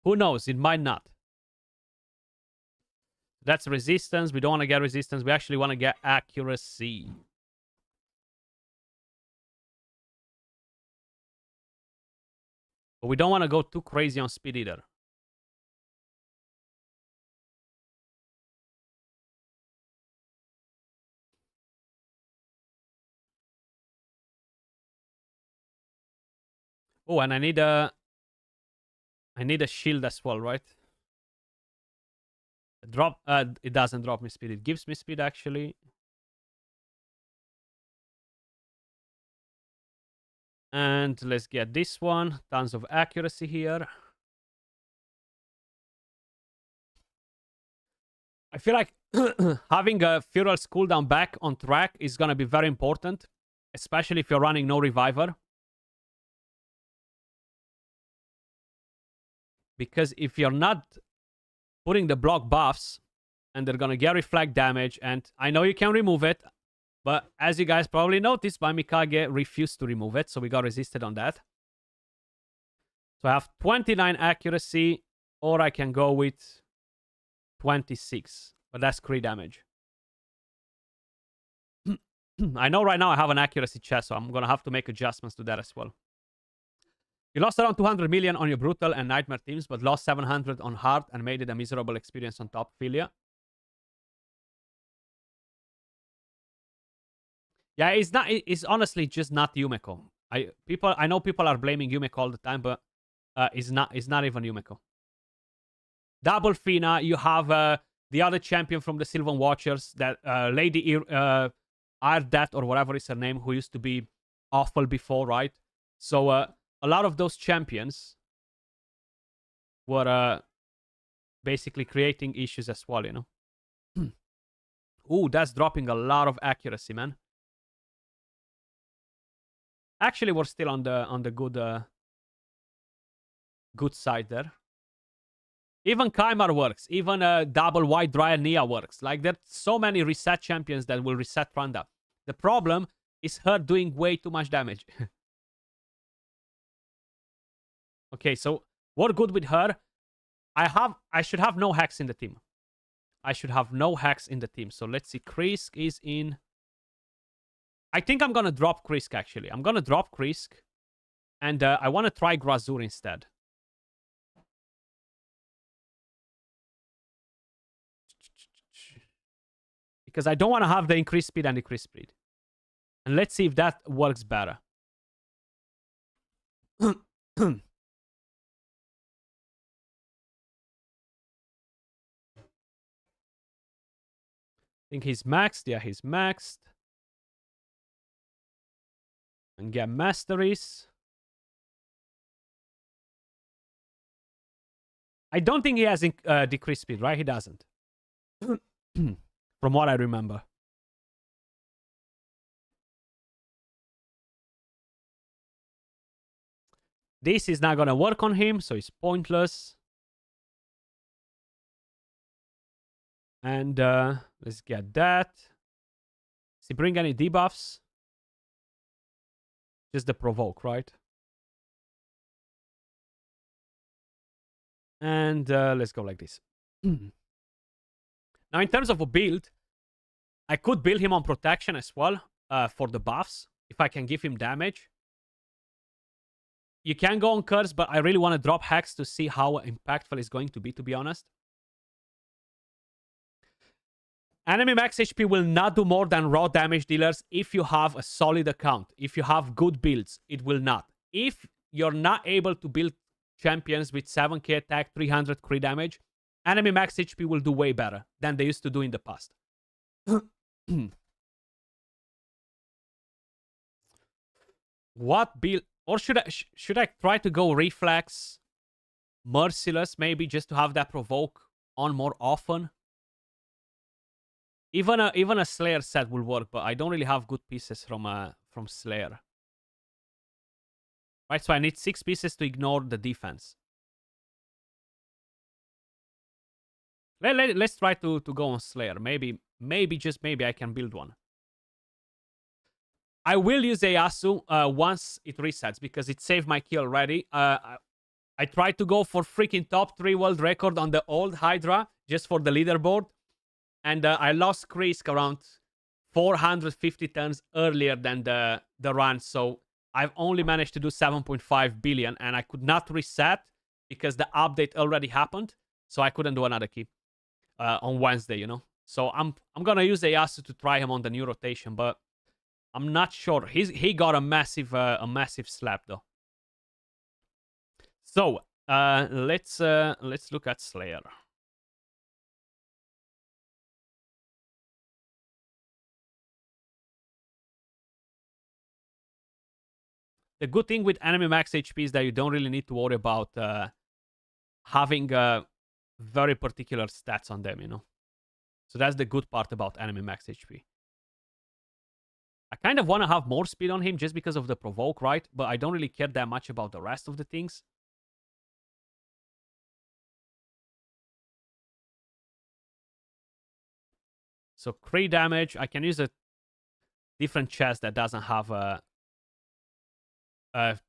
A: Who knows? It might not. That's resistance. We don't want to get resistance. We actually want to get accuracy. But we don't want to go too crazy on speed either. Oh, and I need a shield as well, right? Drop. It doesn't drop me speed. It gives me speed actually. And let's get this one. Tons of accuracy here. I feel like having a Fural's cooldown back on track is going to be very important. Especially if you're running no Reviver. Because if you're not putting the block buffs, and they're going to get reflect damage, and I know you can remove it, but as you guys probably noticed, my Mikage refused to remove it, so we got resisted on that. So I have 29 accuracy, or I can go with 26, but that's crit damage. I know right now I have an accuracy chest, so I'm going to have to make adjustments to that as well. You lost around 200 million on your Brutal and Nightmare teams, but lost 700 on Hard and made it a miserable experience on top. Philia. Yeah, it's not. It's honestly just not Yumeko. I know people are blaming Yumeko all the time, but it's not. It's not even Yumeko. Double Fina. You have the other champion from the Sylvan Watchers, that Lady Ardat or whatever is her name, who used to be awful before, right? So a lot of those champions were basically creating issues as well, you know. Ooh, that's dropping a lot of accuracy, man. Actually, we're still on the good side there. Even Kymar works. Even double White Dryad Nia works. Like, there's so many reset champions that will reset Randa. The problem is her doing way too much damage. Okay, so we're good with her. I should have no hacks in the team. I should have no hacks in the team. So let's see. Krisk is in. I think I'm gonna drop Krisk actually. I'm gonna drop Krisk. And I want to try Grazur instead. Because I don't want to have the increased speed and decreased speed. And let's see if that works better. think he's maxed. Yeah, he's maxed. And get masteries. I don't think he has decreased speed, right? He doesn't. From what I remember. This is not going to work on him, so it's pointless. And let's get that. Does he bring any debuffs? Just the provoke, right? And let's go like this. Now, in terms of a build, I could build him on protection as well for the buffs, if I can give him damage. You can go on curse, but I really want to drop hex to see how impactful it's going to be honest. Enemy max HP will not do more than raw damage dealers if you have a solid account. If you have good builds, it will not. If you're not able to build champions with 7k attack, 300 crit damage, enemy max HP will do way better than they used to do in the past. What build? Or should I try to go reflex, merciless, maybe just to have that provoke on more often? Even a Slayer set will work, but I don't really have good pieces from Slayer. Right, so I need 6 pieces to ignore the defense. Let's try to go on Slayer. Maybe just maybe I can build one. I will use Ieyasu once it resets because it saved my key already. I tried to go for freaking top 3 world record on the old Hydra just for the leaderboard. And I lost Krisk around 450 turns earlier than the run. So I've only managed to do 7.5 billion. And I could not reset because the update already happened. So I couldn't do another key on Wednesday, you know. So I'm going to use Ieyasu to try him on the new rotation. But I'm not sure. He got a massive slap, though. So let's look at Slayer. The good thing with enemy max HP is that you don't really need to worry about having very particular stats on them, you know. So that's the good part about enemy max HP. I kind of want to have more speed on him just because of the provoke, right? But I don't really care that much about the rest of the things. So crit damage, I can use a different chest that doesn't have a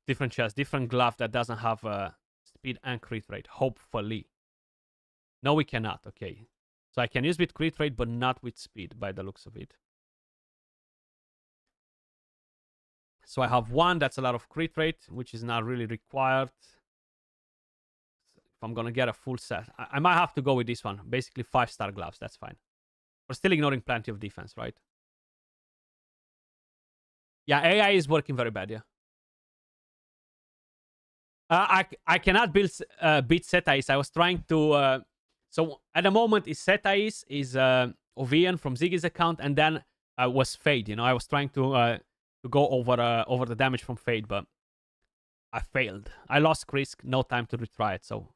A: different glove that doesn't have speed and crit rate, hopefully. No, we cannot. Okay. So I can use with crit rate, but not with speed by the looks of it. So I have one that's a lot of crit rate, which is not really required. If I'm going to get a full set, I might have to go with this one. Basically 5-star gloves. That's fine. We're still ignoring plenty of defense, right? Yeah, AI is working very bad, yeah. I cannot beat Setais. I was trying to... so at the moment, is Setais, is Ovian from Ziggy's account, and then was Fade. You know, I was trying to go over the damage from Fade, but I failed. I lost Krisk, no time to retry it, so...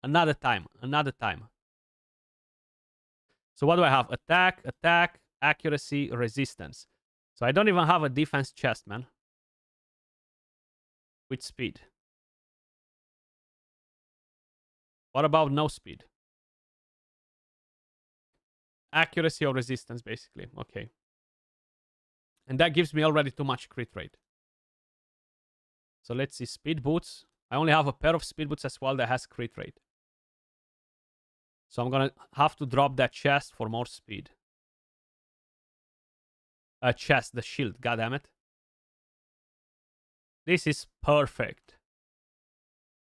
A: Another time. So what do I have? Attack, accuracy, resistance. So I don't even have a defense chest, man. With speed. What about no speed? Accuracy or resistance, basically. Okay. And that gives me already too much crit rate. So let's see. Speed boots. I only have a pair of speed boots as well that has crit rate. So I'm going to have to drop that chest for more speed. Chest, the shield. God damn it. This is perfect.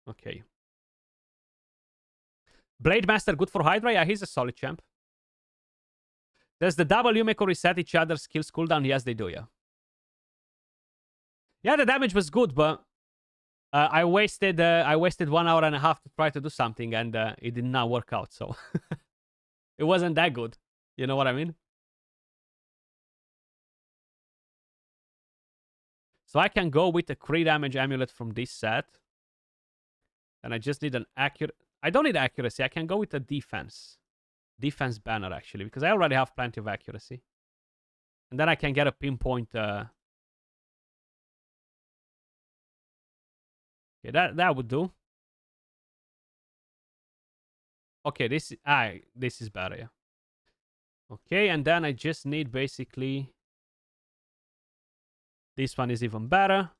A: Okay. Blade Master, good for Hydra? Yeah, he's a solid champ. Does the double Yumeko reset each other's skills cooldown? Yes, they do, yeah. Yeah, the damage was good, but I wasted 1 hour and a half to try to do something, and it did not work out, so... It wasn't that good. You know what I mean? So I can go with the crit damage amulet from this set. And I just need an accurate... I don't need accuracy. I can go with the defense. Defense banner, actually, because I already have plenty of accuracy. And then I can get a pinpoint... Okay, that would do. Okay, this is better, yeah. Okay, and then I just need basically... This one is even better.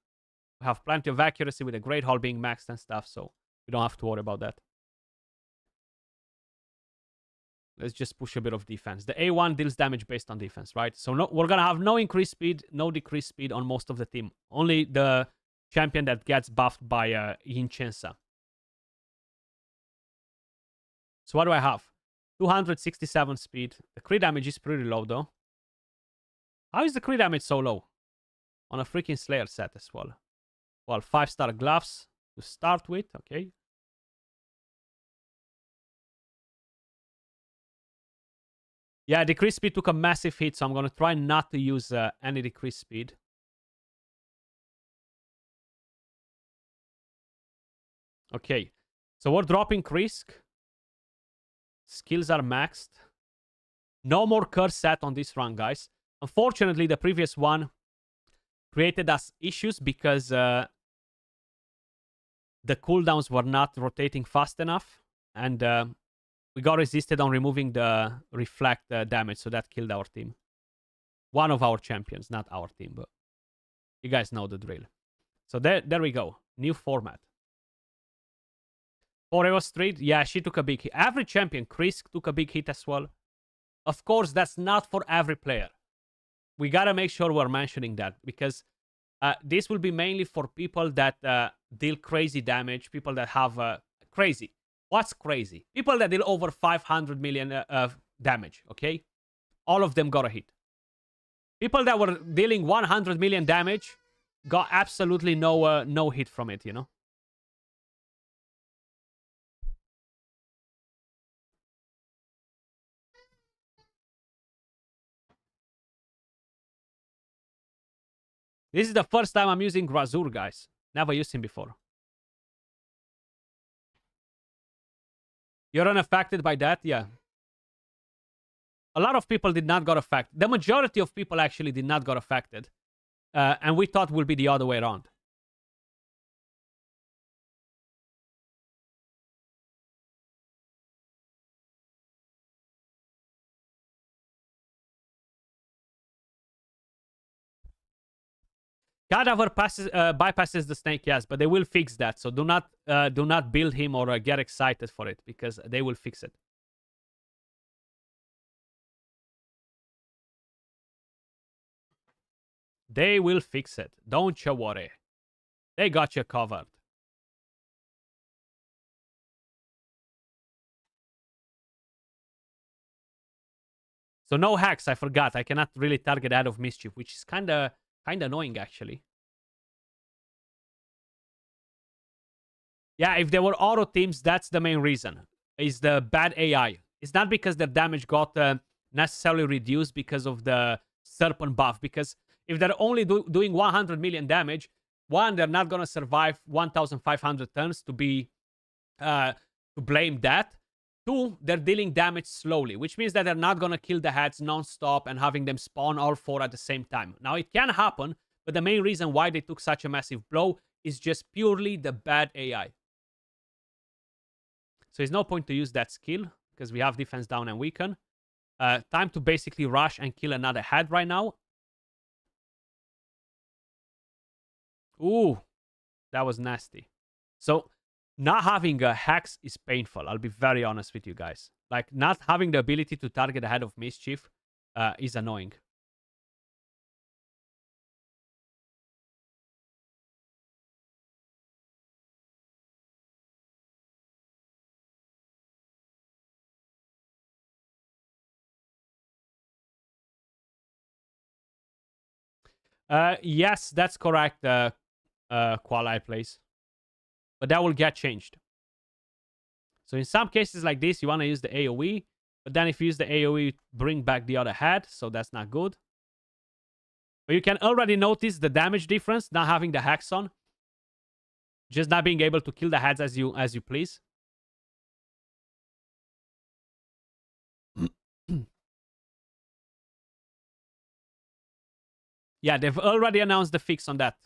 A: We have plenty of accuracy with the Great Hall being maxed and stuff, so we don't have to worry about that. Let's just push a bit of defense. The A1 deals damage based on defense, right? So we're going to have no increased speed, no decreased speed on most of the team. Only the champion that gets buffed by Yinchenza. So what do I have? 267 speed. The crit damage is pretty low, though. How is the crit damage so low? On a freaking Slayer set as well. Well, 5-star gloves to start with. Okay. Yeah, decreased speed took a massive hit, so I'm going to try not to use any decreased speed. Okay. So we're dropping Krisk. Skills are maxed. No more curse set on this run, guys. Unfortunately, the previous one created us issues because the cooldowns were not rotating fast enough. And we got resisted on removing the reflect damage, so that killed our team. One of our champions, not our team, but you guys know the drill. So there we go. New format. Foreo Street, yeah, she took a big hit. Every champion, Krisk, took a big hit as well. Of course, that's not for every player. We gotta make sure we're mentioning that, because this will be mainly for people that deal crazy damage, people that have crazy. What's crazy? People that deal over 500 million damage, okay? All of them got a hit. People that were dealing 100 million damage got absolutely no hit from it, you know? This is the first time I'm using Grazur, guys. Never used him before. You're unaffected by that? Yeah. A lot of people did not got affected. The majority of people actually did not got affected. And we thought it would be the other way around. Cadaver bypasses the snake, yes, but they will fix that. So do not build him or get excited for it, because they will fix it. They will fix it. Don't you worry. They got you covered. So no hacks, I forgot. I cannot really target Head of Mischief, which is kind of annoying, actually. Yeah, if there were auto teams, that's the main reason. Is the bad AI. It's not because their damage got necessarily reduced because of the Serpent buff. Because if they're only doing 100 million damage, one, they're not going to survive 1,500 turns to be to blame that. Two, they're dealing damage slowly, which means that they're not going to kill the heads non-stop and having them spawn all four at the same time. Now, it can happen, but the main reason why they took such a massive blow is just purely the bad AI. So there's no point to use that skill, because we have defense down and weaken. Time to basically rush and kill another head right now. Ooh, that was nasty. So not having a hex is painful. I'll be very honest with you guys. Like, not having the ability to target the Head of Mischief is annoying. Yes, that's correct, Quali plays. But that will get changed. So in some cases like this, you want to use the AoE. But then if you use the AoE, bring back the other head, so that's not good. But you can already notice the damage difference, not having the hacks on. Just not being able to kill the heads as you please. Yeah, they've already announced the fix on that.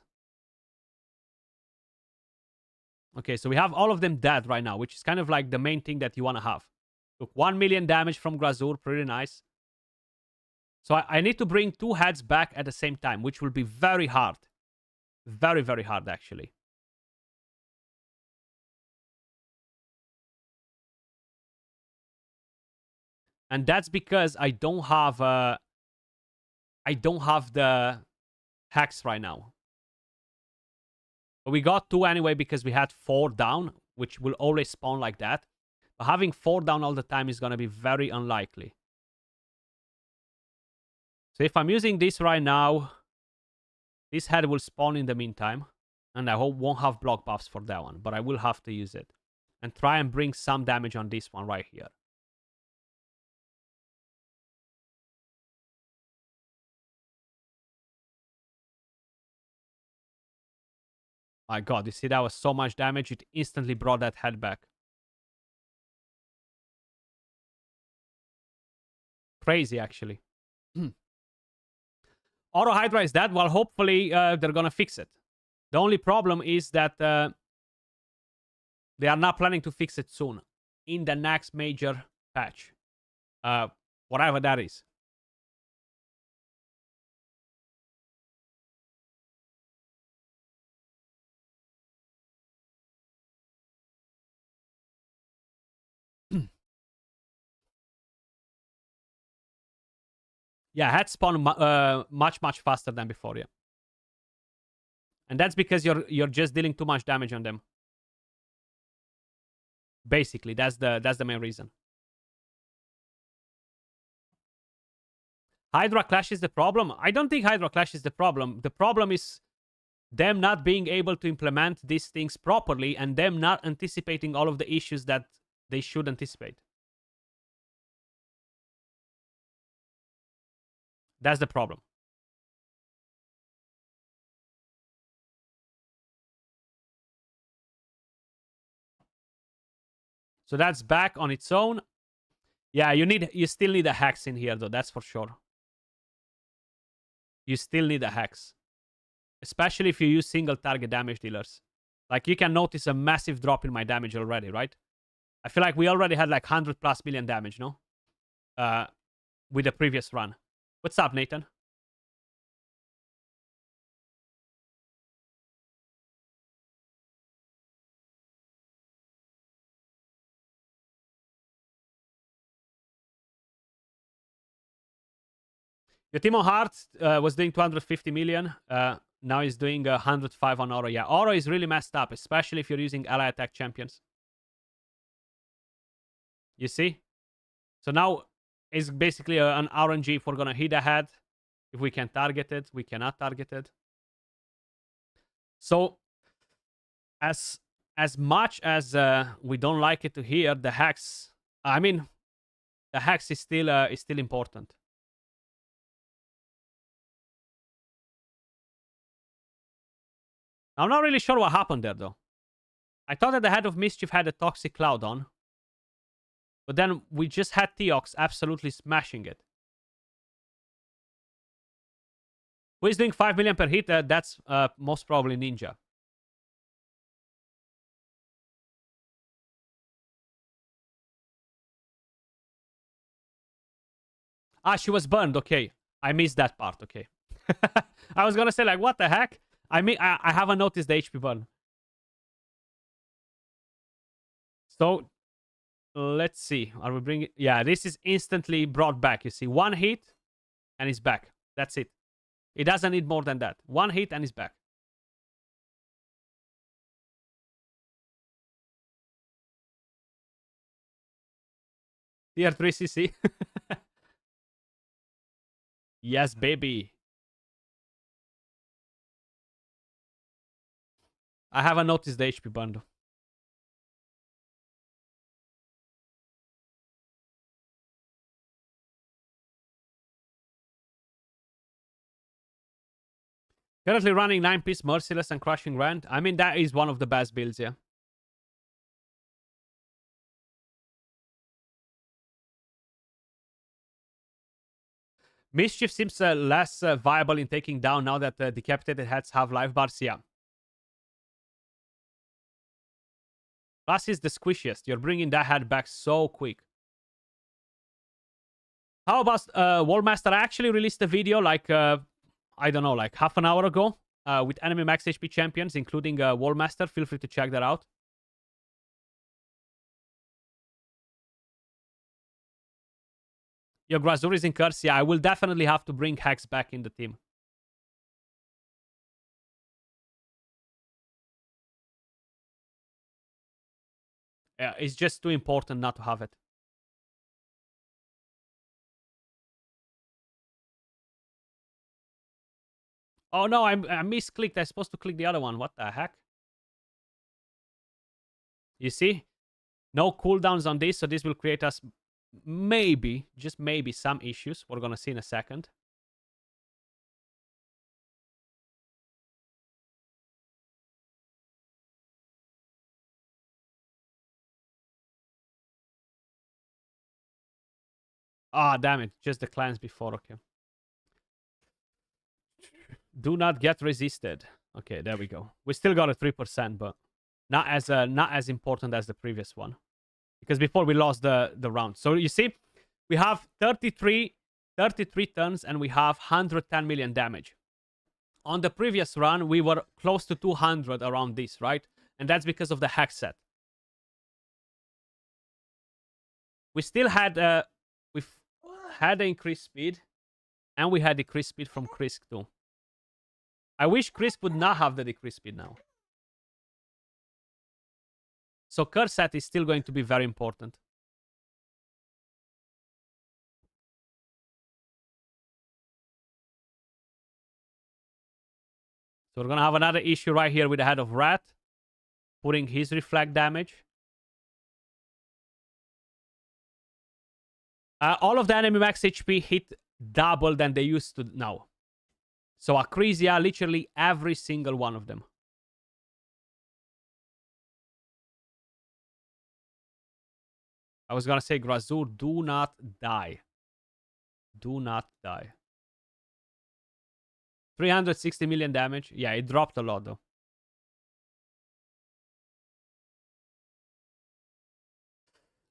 A: Okay, so we have all of them dead right now, which is kind of like the main thing that you want to have. Look, 1 million damage from Grazur, pretty nice. So I need to bring 2 heads back at the same time, which will be very hard. Very, very hard, actually. And that's because I don't have the hacks right now. But we got 2 anyway because we had 4 down, which will always spawn like that. But having 4 down all the time is going to be very unlikely. So if I'm using this right now, this head will spawn in the meantime. And I won't have block buffs for that one, but I will have to use it. And try and bring some damage on this one right here. My god, you see that was so much damage, it instantly brought that head back. Crazy, actually. Auto Hydra is dead. Well, hopefully they're gonna fix it. The only problem is that they are not planning to fix it soon. In the next major patch. Whatever that is. Yeah, head spawn much faster than before, yeah. And that's because you're just dealing too much damage on them. Basically, that's the main reason. Hydra Clash is the problem? I don't think Hydra Clash is the problem. The problem is them not being able to implement these things properly and them not anticipating all of the issues that they should anticipate. That's the problem. So that's back on its own. Yeah, you still need a hex in here though, that's for sure. You still need a hex. Especially if you use single target damage dealers. Like you can notice a massive drop in my damage already, right? I feel like we already had like 100 plus million damage, no? With the previous run. What's up, Nathan? Your Timo Hart was doing 250 million. Now he's doing 105 on Aura. Yeah, Aura is really messed up, especially if you're using ally attack champions. You see? So now it's basically an RNG if we're going to hit ahead. If we can target it, we cannot target it. So as much as we don't like it to hear, the hacks, I mean, the hacks is still important. I'm not really sure what happened there, though. I thought that the Head of Mischief had a Toxic Cloud on. But then we just had Theox absolutely smashing it. Who is doing 5 million per hit? That's most probably Ninja. Ah, she was burned. Okay. I missed that part. Okay. I was gonna say, like, what the heck? I haven't noticed the HP burn. So, let's see. Are we bringing... Yeah, this is instantly brought back. You see, 1 hit and it's back. That's it. It doesn't need more than that. 1 hit and it's back. Tier 3 CC. Yes, baby. I haven't noticed the HP burn, though. Currently running 9-piece Merciless and Crushing Rend. I mean, that is one of the best builds, yeah. Mischief seems less viable in taking down now that Decapitated Heads have life bars, yeah. Plus, he's the squishiest. You're bringing that head back so quick. How about Wallmaster? I actually released a video like, I don't know, like half an hour ago with enemy max HP champions, including Wallmaster. Feel free to check that out. Your Grazur is in curse. Yeah, I will definitely have to bring Hex back in the team. Yeah, it's just too important not to have it. Oh no, I misclicked. I'm supposed to click the other one. What the heck? You see? No cooldowns on this, so this will create us maybe, just maybe, some issues. We're gonna see in a second. Ah, damn it. Just the clans before. Okay. Do not get resisted. Okay, there we go. We still got a 3%, but not as important as the previous one. Because before we lost the round. So you see, we have 33 turns and we have 110 million damage. On the previous run, we were close to 200 around this, right? And that's because of the Hex set. We still had we've had the increased speed, and we had decreased speed from Krisk too. I wish Krisk would not have the decreased speed now. So curse set is still going to be very important. So we're gonna have another issue right here with the head of Rat, putting his reflect damage. All of the enemy max HP hit double than they used to now. So Acrisia, literally every single one of them. I was gonna say, Grazur, do not die. Do not die. 360 million damage. Yeah, it dropped a lot though.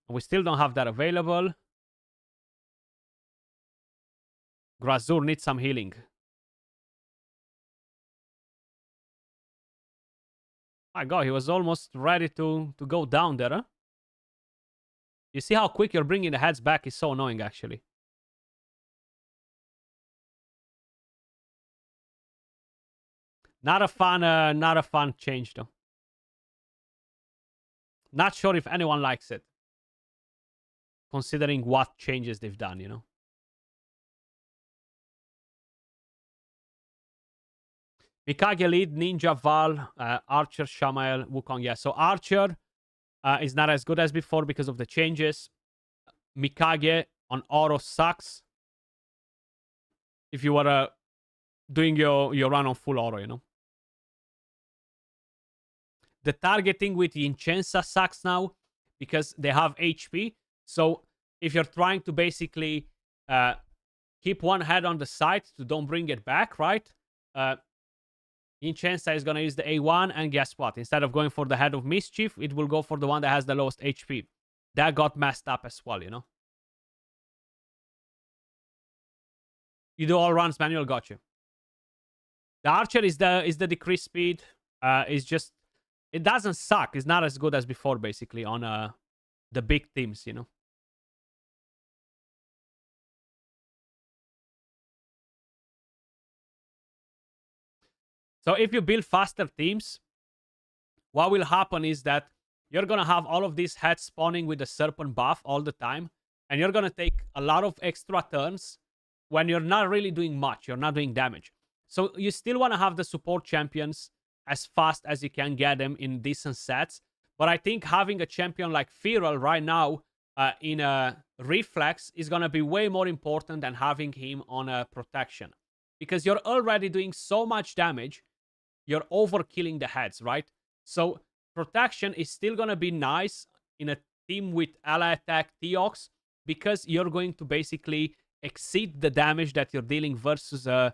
A: We still don't have that available. Grazur needs some healing. My god, he was almost ready to go down there, huh? You see how quick you're bringing the heads back is so annoying, actually. Not a fun change, though. Not sure if anyone likes it. Considering what changes they've done, you know? Mikage lead, Ninja, Val, Archer, Shamael, Wukong. Yeah, so Archer is not as good as before because of the changes. Mikage on Oro sucks. If you were doing your run on full Oro, you know? The targeting with Vincenza sucks now because they have HP. So if you're trying to basically keep one head on the side to don't bring it back, right? Vincenza is going to use the A1, and guess what? Instead of going for the head of Mischief, it will go for the one that has the lowest HP. That got messed up as well, you know? You do all runs manual, gotcha. The Archer is the decreased speed. It's just, it doesn't suck. It's not as good as before, basically, on the big teams, you know? So if you build faster teams, what will happen is that you're going to have all of these heads spawning with the Serpent buff all the time. And you're going to take a lot of extra turns when you're not really doing much. You're not doing damage. So you still want to have the support champions as fast as you can get them in decent sets. But I think having a champion like Feral right now in a Reflex is going to be way more important than having him on a Protection. because you're already doing so much damage. You're overkilling the heads, right? So protection is still gonna be nice in a team with ally attack Theox, because you're going to basically exceed the damage that you're dealing versus a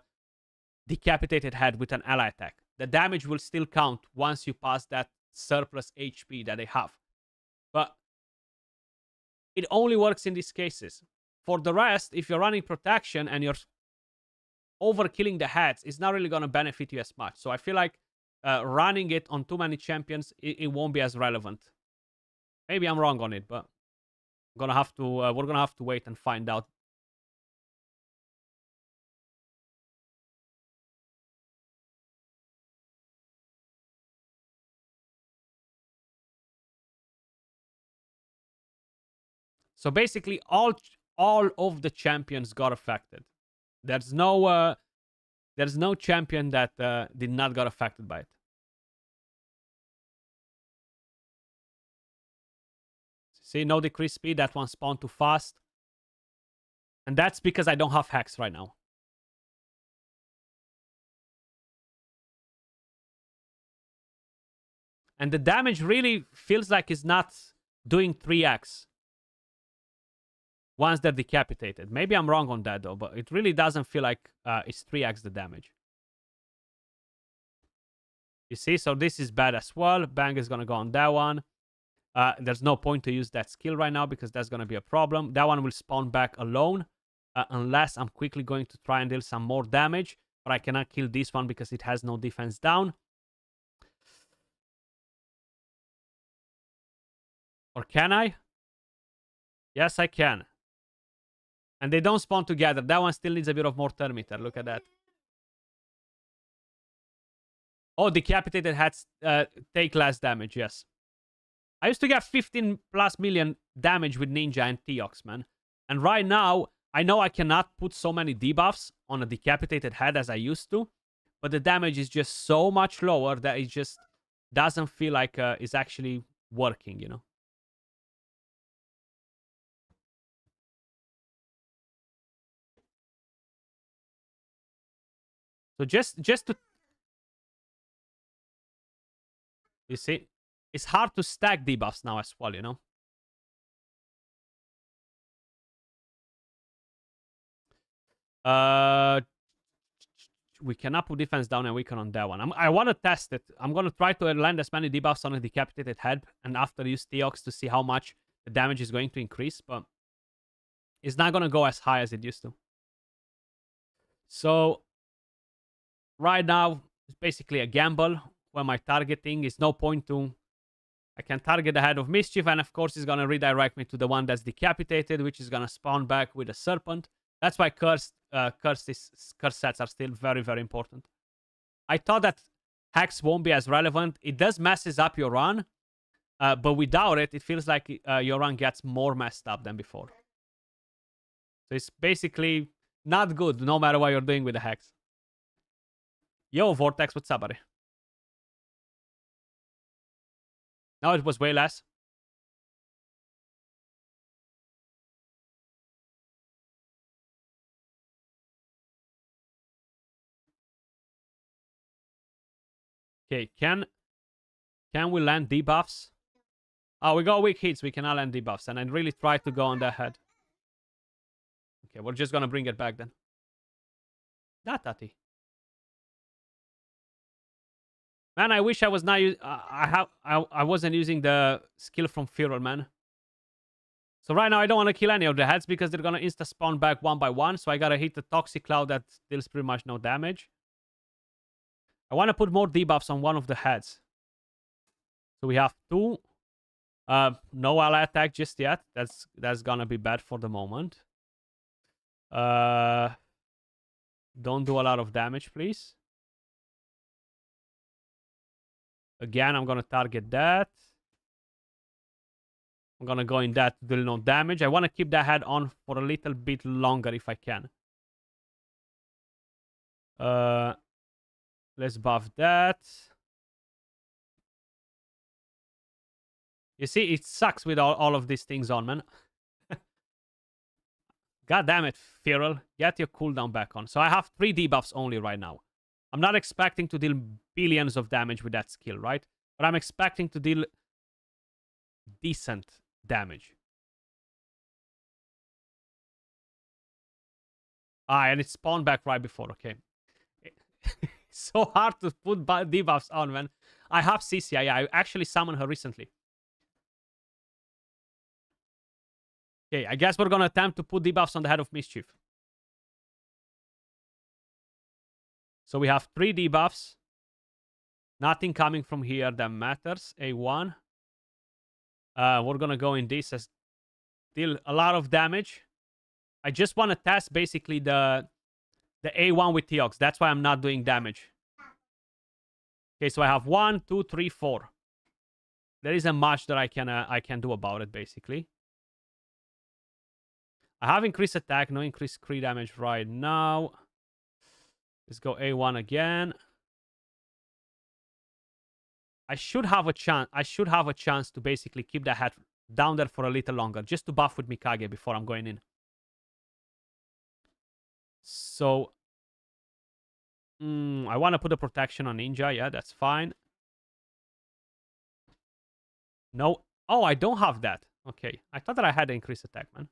A: decapitated head with an ally attack. The damage will still count once you pass that surplus HP that they have. But it only works in these cases. For the rest, if you're running protection and you're overkilling the heads, it's not really going to benefit you as much. So I feel like running it on too many champions, it won't be as relevant. Maybe I'm wrong on it, but we're gonna have to wait and find out. So basically, all of the champions got affected. There's no champion that did not got affected by it. See, no decreased speed. That one spawned too fast. And that's because I don't have Hex right now. And the damage really feels like it's not doing 3x once they're decapitated. Maybe I'm wrong on that, though, but it really doesn't feel like it's 3x the damage. You see? So this is bad as well. Bang is going to go on that one. There's no point to use that skill right now because that's going to be a problem. That one will spawn back alone unless I'm quickly going to try and deal some more damage. But I cannot kill this one because it has no defense down. Or can I? Yes, I can. And they don't spawn together. That one still needs a bit of more thermometer. Look at that. Oh, decapitated heads take less damage, yes. I used to get 15 plus million damage with Ninja and Theox, man. And right now, I know I cannot put so many debuffs on a decapitated head as I used to. But the damage is just so much lower that it just doesn't feel like it's actually working, you know. So just to... You see? It's hard to stack debuffs now as well, you know? We cannot put defense down and weaken on that one. I want to test it. I'm going to try to land as many debuffs on a decapitated head and after use Theox to see how much the damage is going to increase, but it's not going to go as high as it used to. So right now, it's basically a gamble where my targeting is no point to... I can target the Head of Mischief, and of course, it's going to redirect me to the one that's decapitated, which is going to spawn back with a Serpent. That's why curse sets are still very, very important. I thought that Hex won't be as relevant. It does messes up your run, but without it, it feels like your run gets more messed up than before. So it's basically not good, no matter what you're doing with the Hex. Yo, Vortex, what's up, buddy? Now it was way less. Okay, can we land debuffs? Oh, we got weak hits. We cannot land debuffs. And I really tried to go on that head. Okay, we're just gonna bring it back then. Datati. Man, I wish I was not... I wasn't using the skill from Feral, man. So right now, I don't want to kill any of the heads because they're gonna insta-spawn back one by one. So I gotta hit the Toxic Cloud that deals pretty much no damage. I want to put more debuffs on one of the heads. So we have 2. No ally attack just yet. That's gonna be bad for the moment. Don't do a lot of damage, please. Again, I'm gonna target that. I'm gonna go in that to deal no damage. I want to keep that head on for a little bit longer if I can. Let's buff that. You see, it sucks with all of these things on, man. God damn it, Feral. Get your cooldown back on. So I have 3 debuffs only right now. I'm not expecting to deal billions of damage with that skill, right? But I'm expecting to deal decent damage. And it spawned back right before. Okay. It's so hard to put debuffs on, man. I have Cisia. Yeah, I actually summoned her recently. Okay, I guess we're gonna attempt to put debuffs on the Head of Mischief. So we have 3 debuffs. Nothing coming from here that matters. A1. We're gonna go in this as deal a lot of damage. I just want to test basically the A1 with Teox. That's why I'm not doing damage. Okay, so I have 1, 2, 3, 4. There isn't much that I can do about it, basically. I have increased attack, no increased crit damage right now. Let's go A1 again. I should have a chance to basically keep the head down there for a little longer, just to buff with Mikage before I'm going in. So I want to put a protection on Ninja. Yeah, that's fine. No. Oh, I don't have that. Okay. I thought that I had increased attack, man.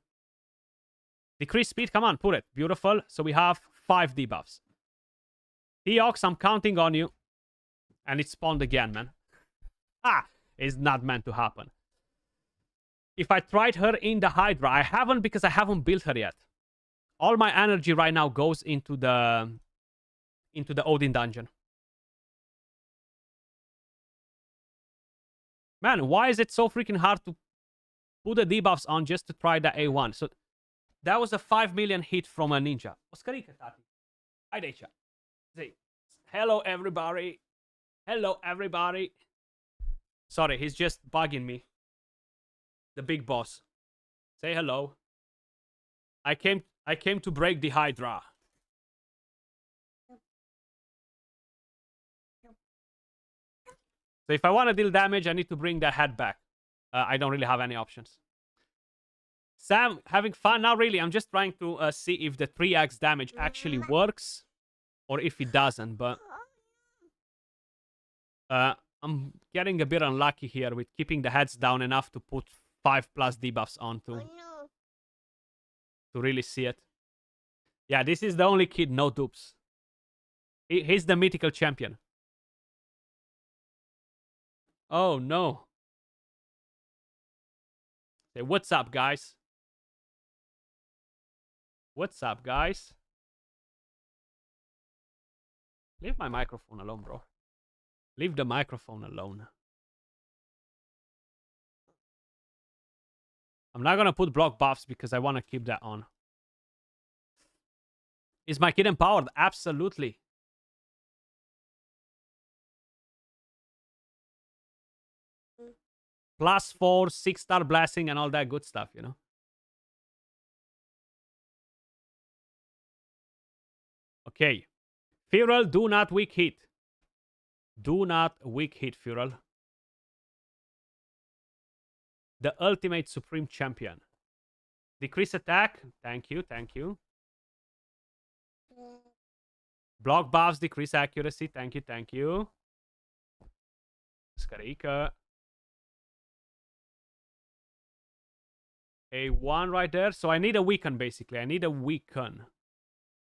A: Decrease speed. Come on, put it. Beautiful. So we have 5 debuffs. Teox, I'm counting on you. And it spawned again, man. It's not meant to happen. If I tried her in the Hydra, I haven't because I haven't built her yet. All my energy right now goes into the Odin dungeon. Man, why is it so freaking hard to put the debuffs on just to try the A1? So that was a 5 million hit from a ninja. Oscarika, Tati. Hi, Decha. Hello, everybody. Hello, everybody. Sorry, he's just bugging me. The big boss. Say hello. I came to break the Hydra. So if I want to deal damage, I need to bring the head back. I don't really have any options. Sam, having fun? Not really. I'm just trying to see if the 3x damage actually works. Or if it doesn't, but... I'm getting a bit unlucky here with keeping the heads down enough to put 5+ debuffs on to really see it. Yeah, this is the only kid, no dupes. He's the mythical champion. Oh, no. Say, what's up, guys? What's up, guys? Leave my microphone alone, bro. Leave the microphone alone. I'm not gonna put block buffs because I want to keep that on. Is my kid empowered? Absolutely. +4, 6-star blessing, and all that good stuff, you know? Okay. Feral, do not weak hit. Do not weak hit, Feral. The ultimate supreme champion. Decrease attack. Thank you, thank you. Block buffs, decrease accuracy. Thank you, thank you. Skarika. A1 right there. So I need a weaken, basically. I need a weaken.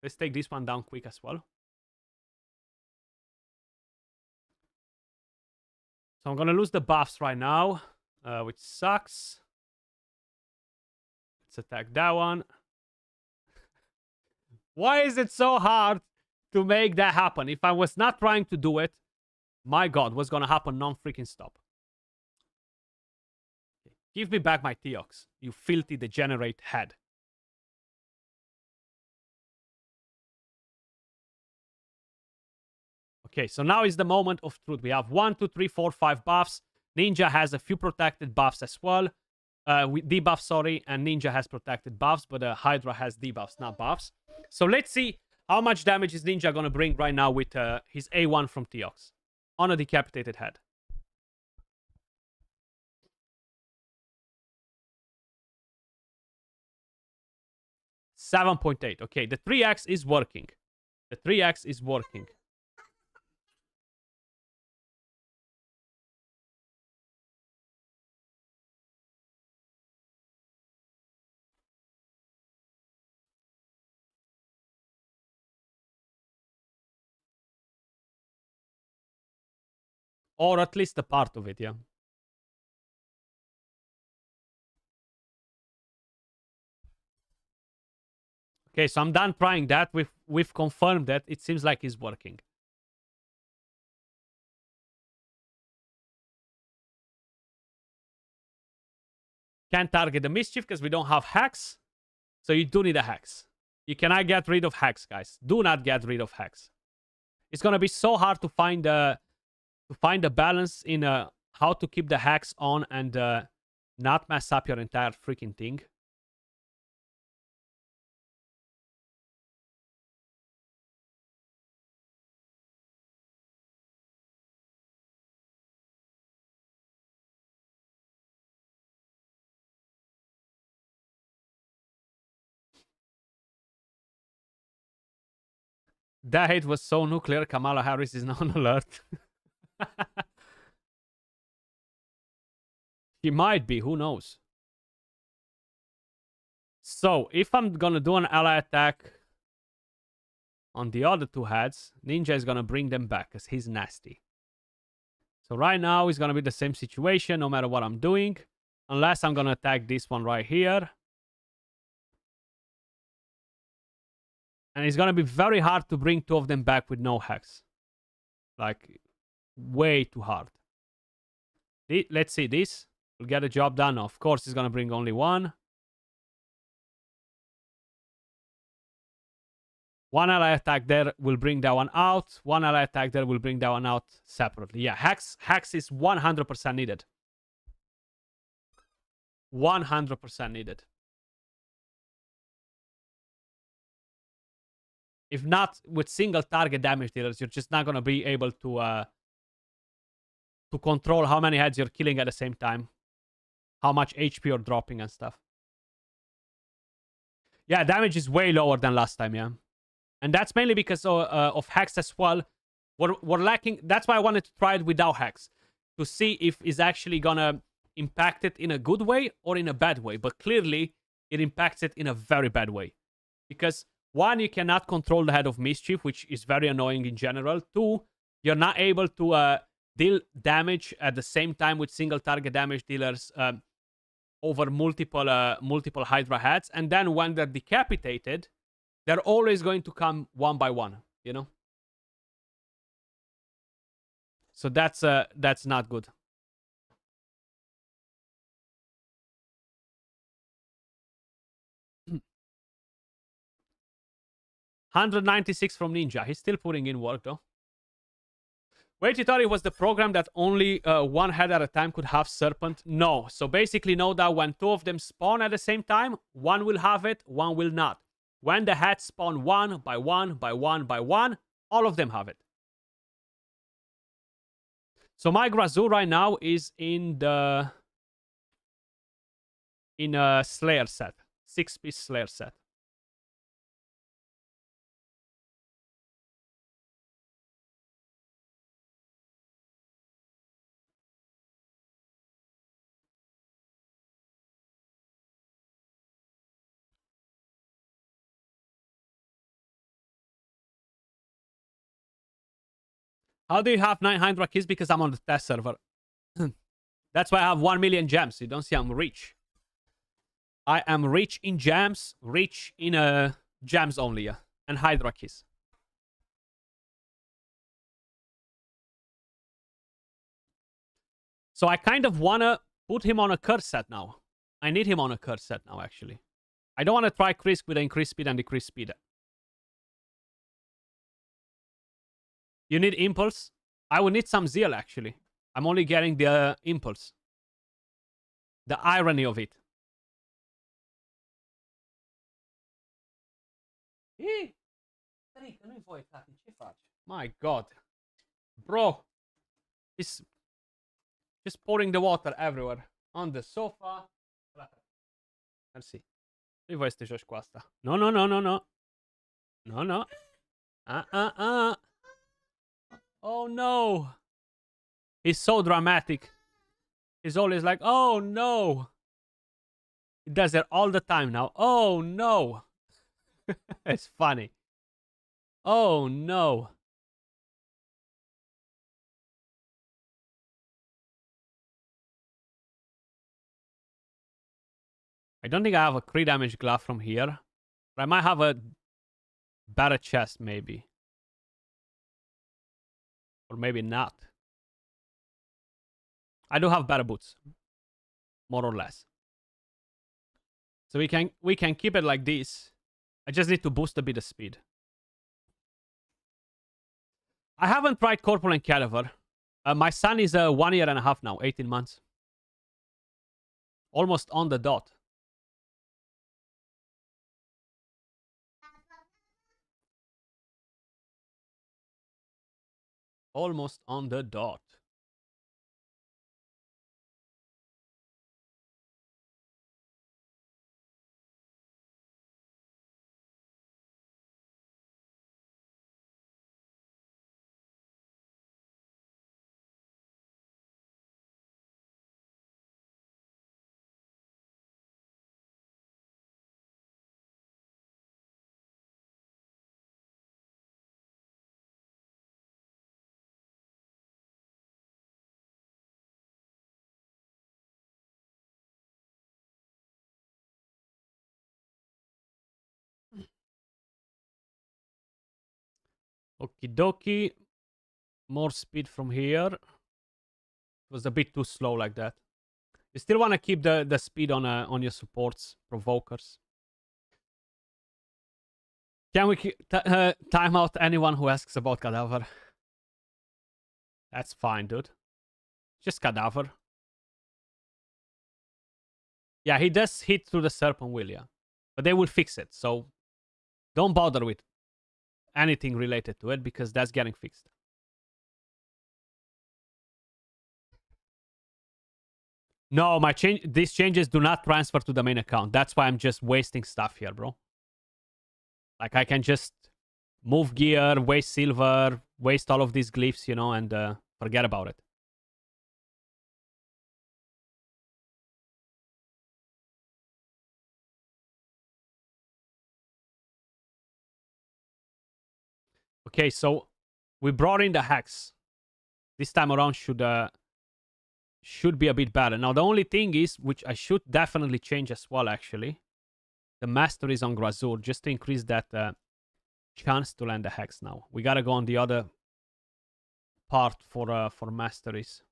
A: Let's take this one down quick as well. So I'm going to lose the buffs right now, which sucks. Let's attack that one. Why is it so hard to make that happen? If I was not trying to do it, my god, what's going to happen non-freaking stop? Okay. Give me back my Teox, you filthy degenerate head. Okay, so now is the moment of truth. We have 1, 2, 3, 4, 5 buffs. Ninja has a few protected buffs as well. Debuffs, sorry. And Ninja has protected buffs, but Hydra has debuffs, not buffs. So let's see how much damage is Ninja going to bring right now with his A1 from Teox on a decapitated head. 7.8. Okay, the 3x is working. The 3x is working. Or at least a part of it, yeah. Okay, so I'm done trying that. We've confirmed that. It seems like it's working. Can't target the mischief because we don't have hacks. So you do need a hex. You cannot get rid of hex, guys. Do not get rid of hex. It's gonna be so hard to find the balance in how to keep the hex on and not mess up your entire freaking thing. That hate was so nuclear. Kamala Harris is now on alert. He might be. Who knows? So, if I'm gonna do an ally attack on the other two heads, Ninja is gonna bring them back because he's nasty. So right now, it's gonna be the same situation no matter what I'm doing. Unless I'm gonna attack this one right here. And it's gonna be very hard to bring two of them back with no hex. Like, way too hard. Let's see this. We'll get the job done. Of course, it's gonna bring only one. One ally attack there will bring that one out. One ally attack there will bring that one out separately. Yeah, hex is 100% needed. 100% needed. If not, with single target damage dealers, you're just not gonna be able to control how many heads you're killing at the same time, how much HP you're dropping and stuff. Yeah, damage is way lower than last time, yeah. And that's mainly because of hex as well. We're lacking. That's why I wanted to try it without hex, to see if it's actually gonna impact it in a good way or in a bad way. But clearly, it impacts it in a very bad way. Because one, you cannot control the head of mischief, which is very annoying in general. Two, you're not able to deal damage at the same time with single target damage dealers over multiple Hydra heads. And then when they're decapitated, they're always going to come one by one, you know? So that's not good. $196 from Ninja. He's still putting in work, though. Wait, you thought it was the program that only one head at a time could have Serpent? No. So basically, know that when two of them spawn at the same time, one will have it, one will not. When the heads spawn one by one by one by one, all of them have it. So my Grazoo right now is in a Slayer set. 6-piece Slayer set. How do you have 900 keys? Because I'm on the test server. That's why I have 1 million gems. You don't see I'm rich. I am rich in gems, rich in gems only, yeah. And Hydra keys. So I kind of wanna put him on a curse set now. I need him on a curse set now, actually. I don't want to try Krisk with increased speed and decreased speed. You need impulse? I will need some zeal, actually. I'm only getting the impulse. The irony of it. My god. Bro. He's just pouring the water everywhere. On the sofa. Let's see. Și voi este joci cu asta. No, no, no, no, no. No, no. Oh, no. He's so dramatic. He's always like, oh, no. He does it all the time now. Oh, no. It's funny. Oh, no. I don't think I have a crit damage glove from here. But I might have a better chest, maybe. Or maybe not. I do have better boots. More or less. So we can keep it like this. I just need to boost a bit of speed. I haven't tried Corpulent Cadaver. My son is 1 year and a half now, 18 months. Almost on the dot. Almost on the dot. Okie dokie. More speed from here. It was a bit too slow like that. You still want to keep the speed on your supports, provokers. Can we time out anyone who asks about Cadaver? That's fine, dude. Just Cadaver. Yeah, he does hit through the Serpent Wheel, yeah. But they will fix it, so don't bother with anything related to it because that's getting fixed. No, these changes do not transfer to the main account. That's why I'm just wasting stuff here, bro. Like, I can just move gear, waste silver, waste all of these glyphs, you know, and forget about it. Okay, so we brought in the hex. This time around should be a bit better. Now, the only thing is, which I should definitely change as well, actually. The masteries on Grazur, just to increase that chance to land the hex now. We gotta go on the other part for masteries.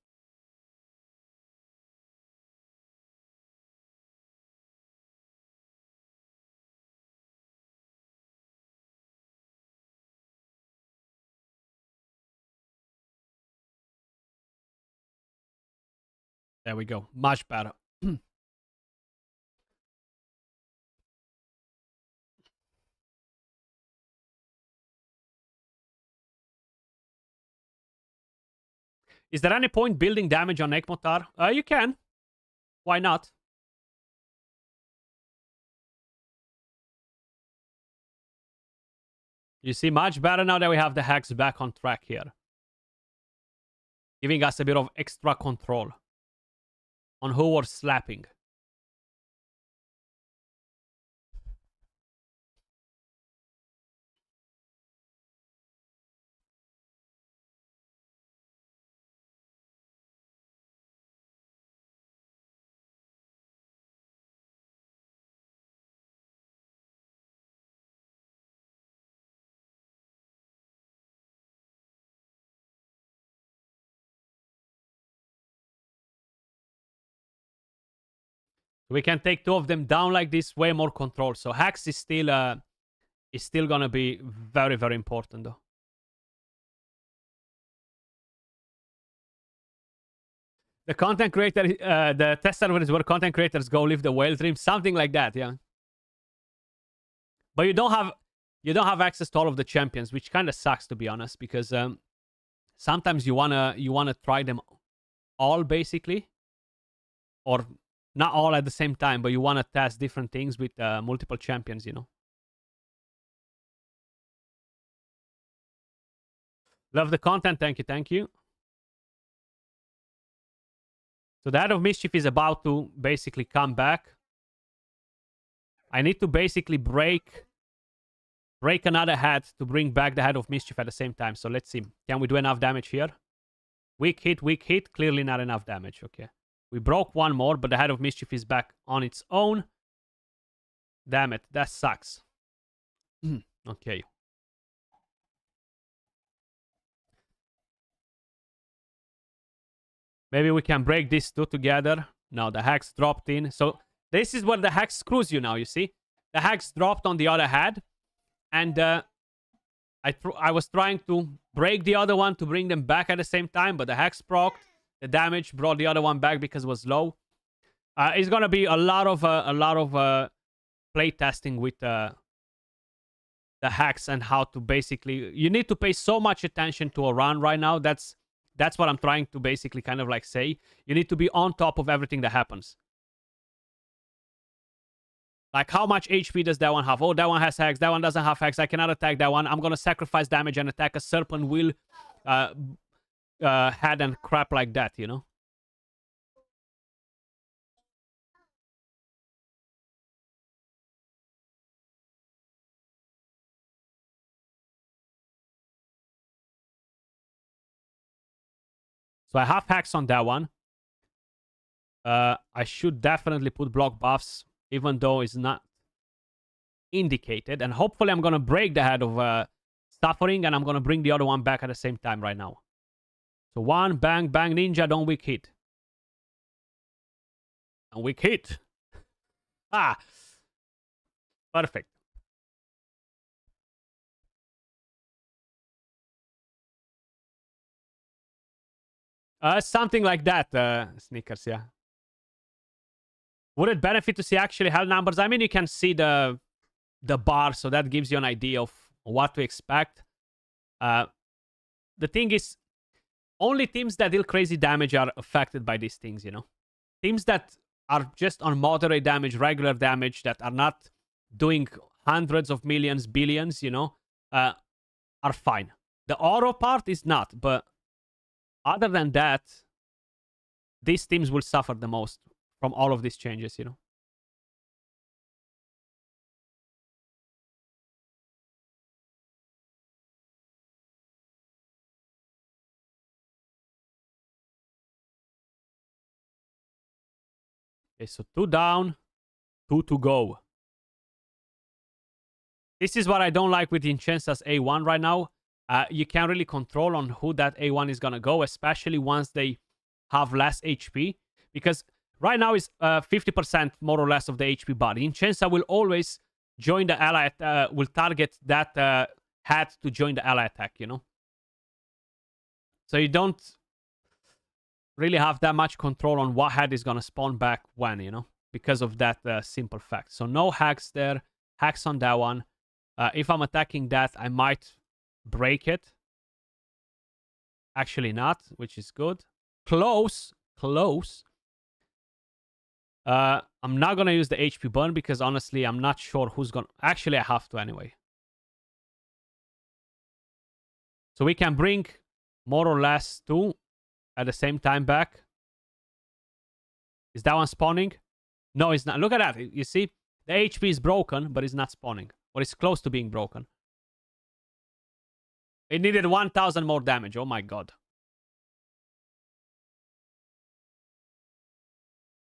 A: There we go. Much better. Is there any point building damage on Ekmotar? You can. Why not? You see, much better now that we have the hex back on track here. Giving us a bit of extra control on who we're slapping. We can take two of them down like this, way more control. So hex is still gonna be very, very important though. The content creator, the test server is where content creators go live the whale dream, something like that, yeah. But you don't have access to all of the champions, which kind of sucks to be honest, because sometimes you wanna try them all basically, or Not all at the same time, but you want to test different things with multiple champions, you know. Love the content. Thank you, thank you. So the Head of Mischief is about to basically come back. I need to basically break another head to bring back the Head of Mischief at the same time. So let's see. Can we do enough damage here? Weak hit. Clearly not enough damage. Okay. We broke one more, but the Head of Mischief is back on its own. Damn it. That sucks. Okay. Maybe we can break these two together. No, the Hex dropped in. So this is where the Hex screws you now, you see? The Hex dropped on the other head. And I was trying to break the other one to bring them back at the same time, but the Hex procced. The damage brought the other one back because it was low. It's gonna be a lot of play testing with the Hex and how to basically. You need to pay so much attention to a run right now. That's what I'm trying to basically kind of like say. You need to be on top of everything that happens. Like, how much HP does that one have? Oh, that one has Hex. That one doesn't have Hex. I cannot attack that one. I'm going to sacrifice damage and attack a Serpent Will head and crap like that, you know? So I have Hex on that one. I should definitely put block buffs, even though it's not indicated. And hopefully I'm going to break the head of Suffering, and I'm going to bring the other one back at the same time right now. So one, bang, bang, ninja, don't weak hit. And weak hit. Ah. Perfect. Something like that, Snickers, yeah. Would it benefit to see actually hell numbers? I mean, you can see the bar, so that gives you an idea of what to expect. The thing is, only teams that deal crazy damage are affected by these things, you know? Teams that are just on moderate damage, regular damage, that are not doing hundreds of millions, billions, you know, are fine. The auto part is not, but other than that, these teams will suffer the most from all of these changes, you know? Okay, so 2 down, 2 to go. This is what I don't like with Vincenza's A1 right now. You can't really control on who that A1 is going to go, especially once they have less HP. Because right now is 50% more or less of the HP bar. Vincenza will always join the ally, will target that head to join the ally attack, you know? So you don't really have that much control on what head is going to spawn back when, you know? Because of that simple fact. So no hacks there. Hacks on that one. If I'm attacking that, I might break it. Actually not, which is good. Close. I'm not going to use the HP burn because honestly, I'm not sure who's going to... Actually, I have to anyway. So we can bring more or less 2 at the same time back. Is that one spawning? No, it's not. Look at that. You see? The HP is broken, but it's not spawning. Or it's close to being broken. It needed 1000 more damage. Oh my god.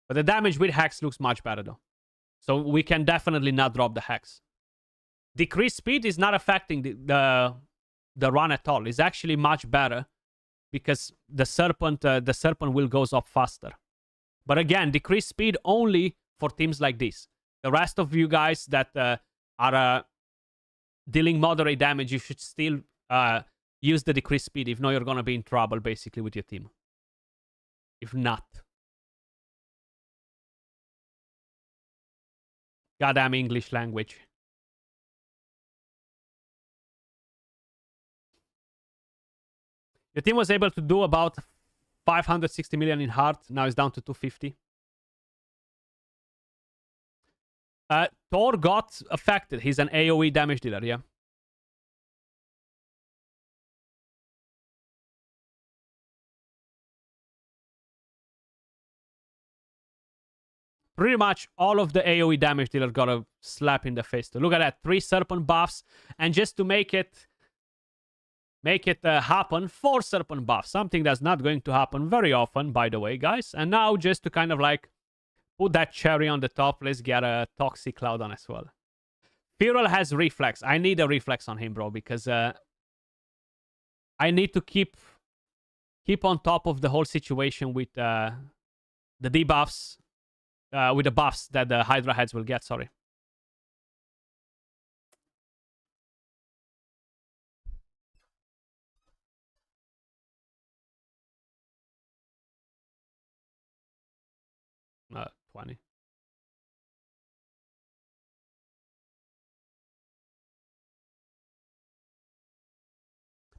A: But the damage with Hex looks much better though. So we can definitely not drop the Hex. Decreased speed is not affecting the run at all. It's actually much better because the serpent will goes up faster. But again, decreased speed only for teams like this. The rest of you guys that are dealing moderate damage, you should still use the decreased speed. If not, you're gonna be in trouble basically with your team. If not. Goddamn English language. The team was able to do about 560 million in heart. Now it's down to 250. Thor got affected. He's an AoE damage dealer, yeah. Pretty much all of the AoE damage dealer got a slap in the face. Too. Look at that. 3 serpent buffs. And just to make it happen, 4 serpent buffs. Something that's not going to happen very often, by the way, guys. And now just to kind of like put that cherry on the top, let's get a Toxic Cloud on as well. Feral has Reflex. I need a Reflex on him, bro, because I need to keep on top of the whole situation with the debuffs. With the buffs that the Hydra heads will get, sorry. Uh, 20.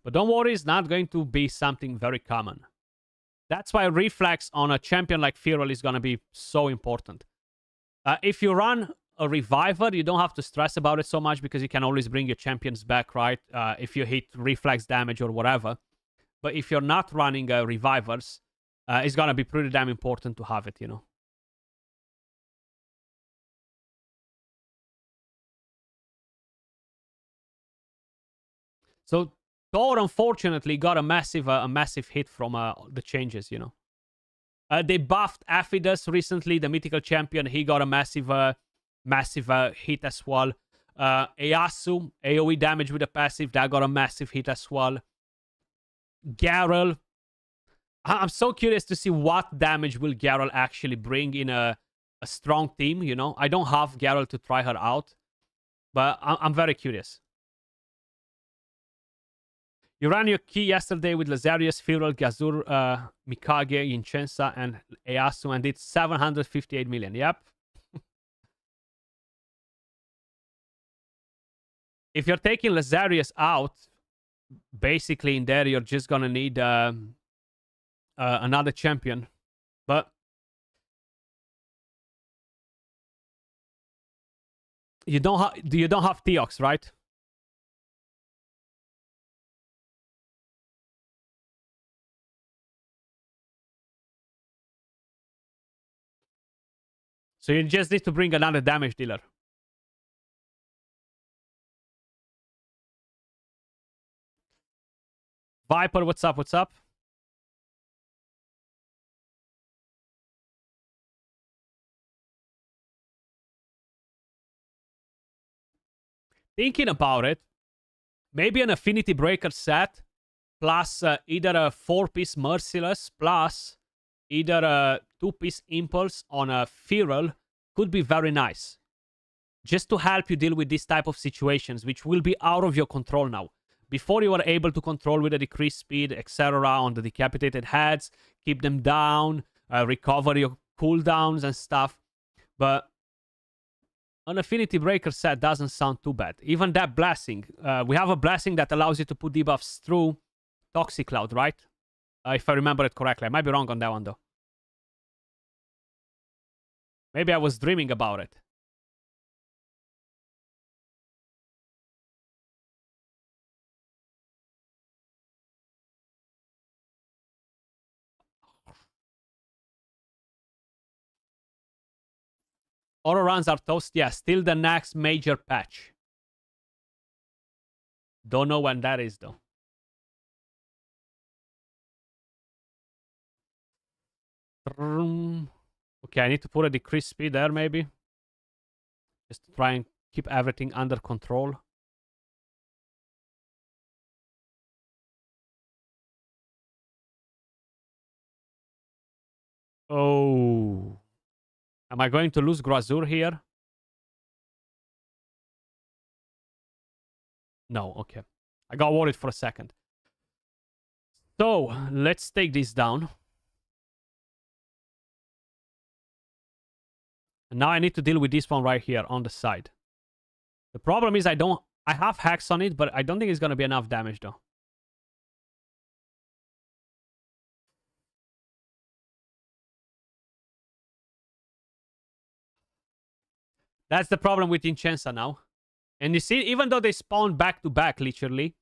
A: But don't worry, it's not going to be something very common. That's why Reflex on a champion like Feral is going to be so important. If you run a Reviver, you don't have to stress about it so much because you can always bring your champions back, right? If you hit Reflex damage or whatever. But if you're not running Revivers, it's going to be pretty damn important to have it, you know. So Thor, unfortunately, got a massive hit from the changes, you know. They buffed Aphidus recently, the mythical champion. He got a massive hit as well. Eyasu, AoE damage with a passive, that got a massive hit as well. Garrel. I'm so curious to see what damage will Garrel actually bring in a strong team, you know. I don't have Garrel to try her out, but I'm very curious. You ran your key yesterday with Lazarius, Feral, Gazur, Mikage, Inchensa, and Eyasu, and did 758 million. Yep. If you're taking Lazarius out, basically in there you're just gonna need another champion. But you don't have Theox, right? So you just need to bring another damage dealer. Viper, what's up? What's up? Thinking about it, maybe an Affinity Breaker set plus either a 4-piece Merciless plus either a 2-piece Impulse on a Feral could be very nice. Just to help you deal with this type of situations, which will be out of your control now. Before you were able to control with a decreased speed, etc. on the decapitated heads, keep them down, recover your cooldowns and stuff. But an Affinity Breaker set doesn't sound too bad. Even that blessing. We have a blessing that allows you to put debuffs through Toxic Cloud, right? If I remember it correctly. I might be wrong on that one, though. Maybe I was dreaming about it. Auto runs are toast. Yeah, still the next major patch. Don't know when that is, though. Okay, I need to put a decreased speed there, maybe. Just to try and keep everything under control. Oh. Am I going to lose Grazur here? No, okay. I got worried for a second. So, let's take this down. And now I need to deal with this one right here on the side. The problem is I have hacks on it, but I don't think it's going to be enough damage though. That's the problem with Vincenza now. And you see, even though they spawn back to back, literally,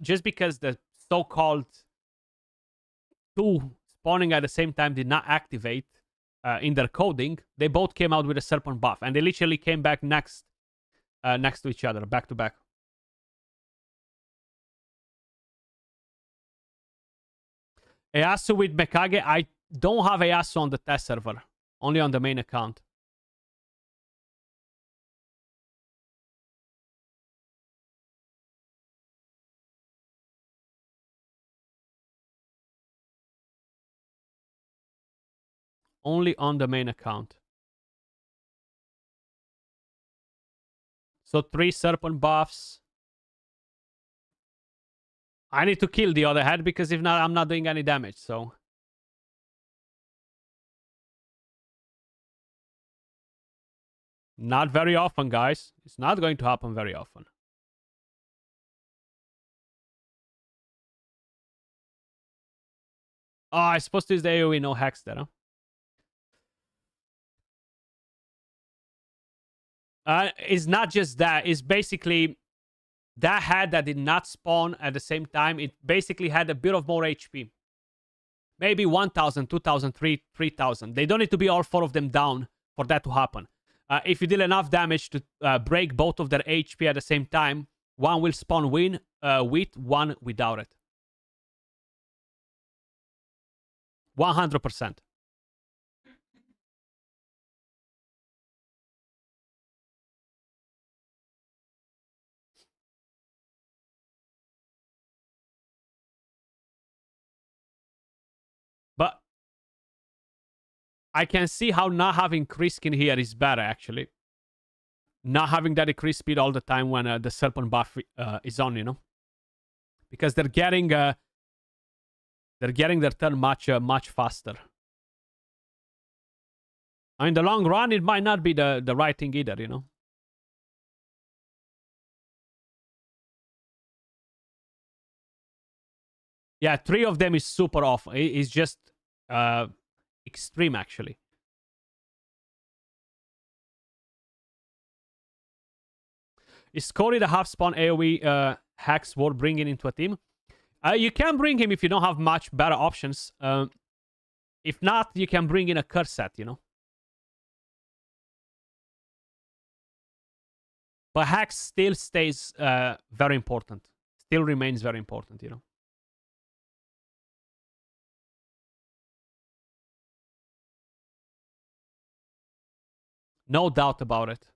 A: just because the so-called two spawning at the same time did not activate in their coding, they both came out with a serpent buff, and they literally came back next to each other, back to back. Eyasu with Mekage. I don't have Eyasu on the test server, only on the main account. Only on the main account. So 3 serpent buffs. I need to kill the other head because if not, I'm not doing any damage, so. Not very often, guys. It's not going to happen very often. Oh, I'm supposed to use the AoE, no hex there, huh? It's not just that. It's basically that head that did not spawn at the same time. It basically had a bit of more HP. Maybe 1,000, 2,000, 3,000. They don't need to be all 4 of them down for that to happen. If you deal enough damage to break both of their HP at the same time, one will spawn with, one without it. 100%. But I can see how not having Criskin here is better, actually. Not having that increased speed all the time when the Serpent buff is on, you know? Because they're getting their turn much faster. In the long run, it might not be the right thing either, you know? Yeah, 3 of them is super off. It's just extreme, actually. Is Cody the half spawn AoE hacks worth bringing into a team? You can bring him if you don't have much better options. If not, you can bring in a curse set, you know? But hacks still stays very important. Still remains very important, you know? No doubt about it.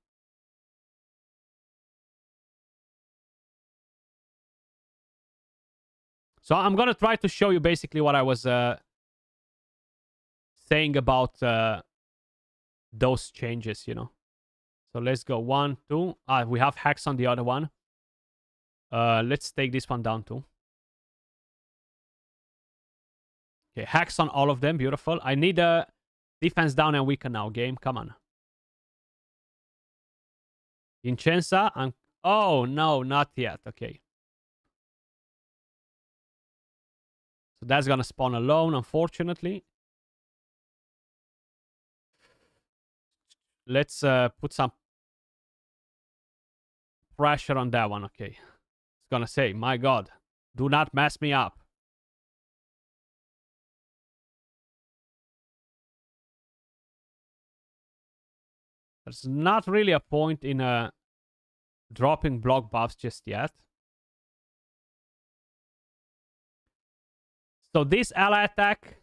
A: So I'm going to try to show you basically what I was saying about those changes, you know. So let's go 1, 2. We have hacks on the other one. Let's take this one down too. Okay, hacks on all of them. Beautiful. I need a defense down and weaken now, game. Come on. Vincenza. Oh, no, not yet. Okay. So that's going to spawn alone, unfortunately. Let's put some pressure on that one. Okay. It's going to say, my God, do not mess me up. There's not really a point in dropping block buffs just yet. So this ally attack,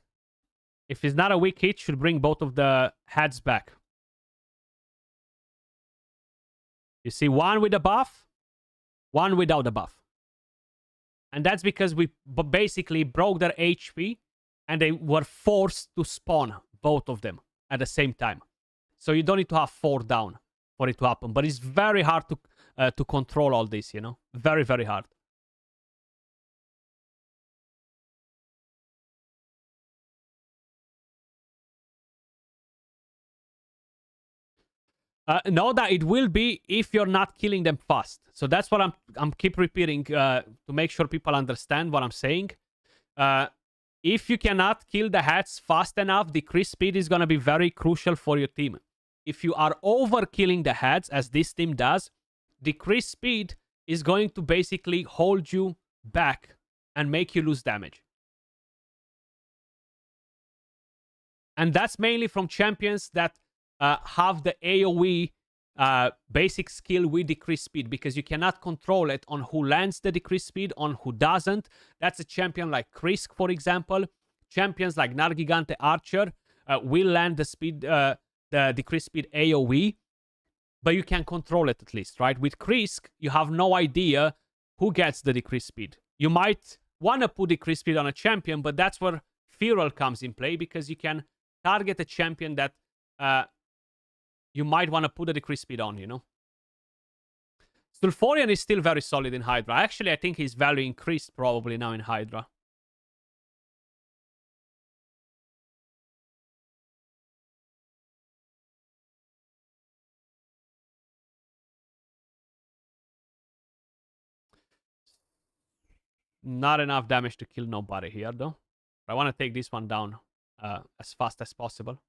A: if it's not a weak hit, should bring both of the heads back. You see, one with a buff, one without a buff. And that's because we basically broke their HP and they were forced to spawn both of them at the same time. So you don't need to have 4 down for it to happen. But it's very hard to control all this, you know? Very, very hard. Know that it will be if you're not killing them fast. So that's what I'm keep repeating to make sure people understand what I'm saying. If you cannot kill the heads fast enough, decreased speed is going to be very crucial for your team. if you are overkilling the heads, as this team does, decreased speed is going to basically hold you back and make you lose damage. And that's mainly from champions that have the AoE basic skill with decreased speed, because you cannot control it on who lands the decreased speed, on who doesn't. That's a champion like Krisk, for example. Champions like Nargigante Archer will land the speed, the decreased speed AoE, but you can control it at least, right? With Krisk, you have no idea who gets the decreased speed. You might want to put decreased speed on a champion, but that's where Feral comes in play, because you can target a champion that you might want to put a decreased speed on, you know? Sulfurion is still very solid in Hydra. Actually, I think his value increased probably now in Hydra. Not enough damage to kill nobody here, though. I want to take this one down as fast as possible.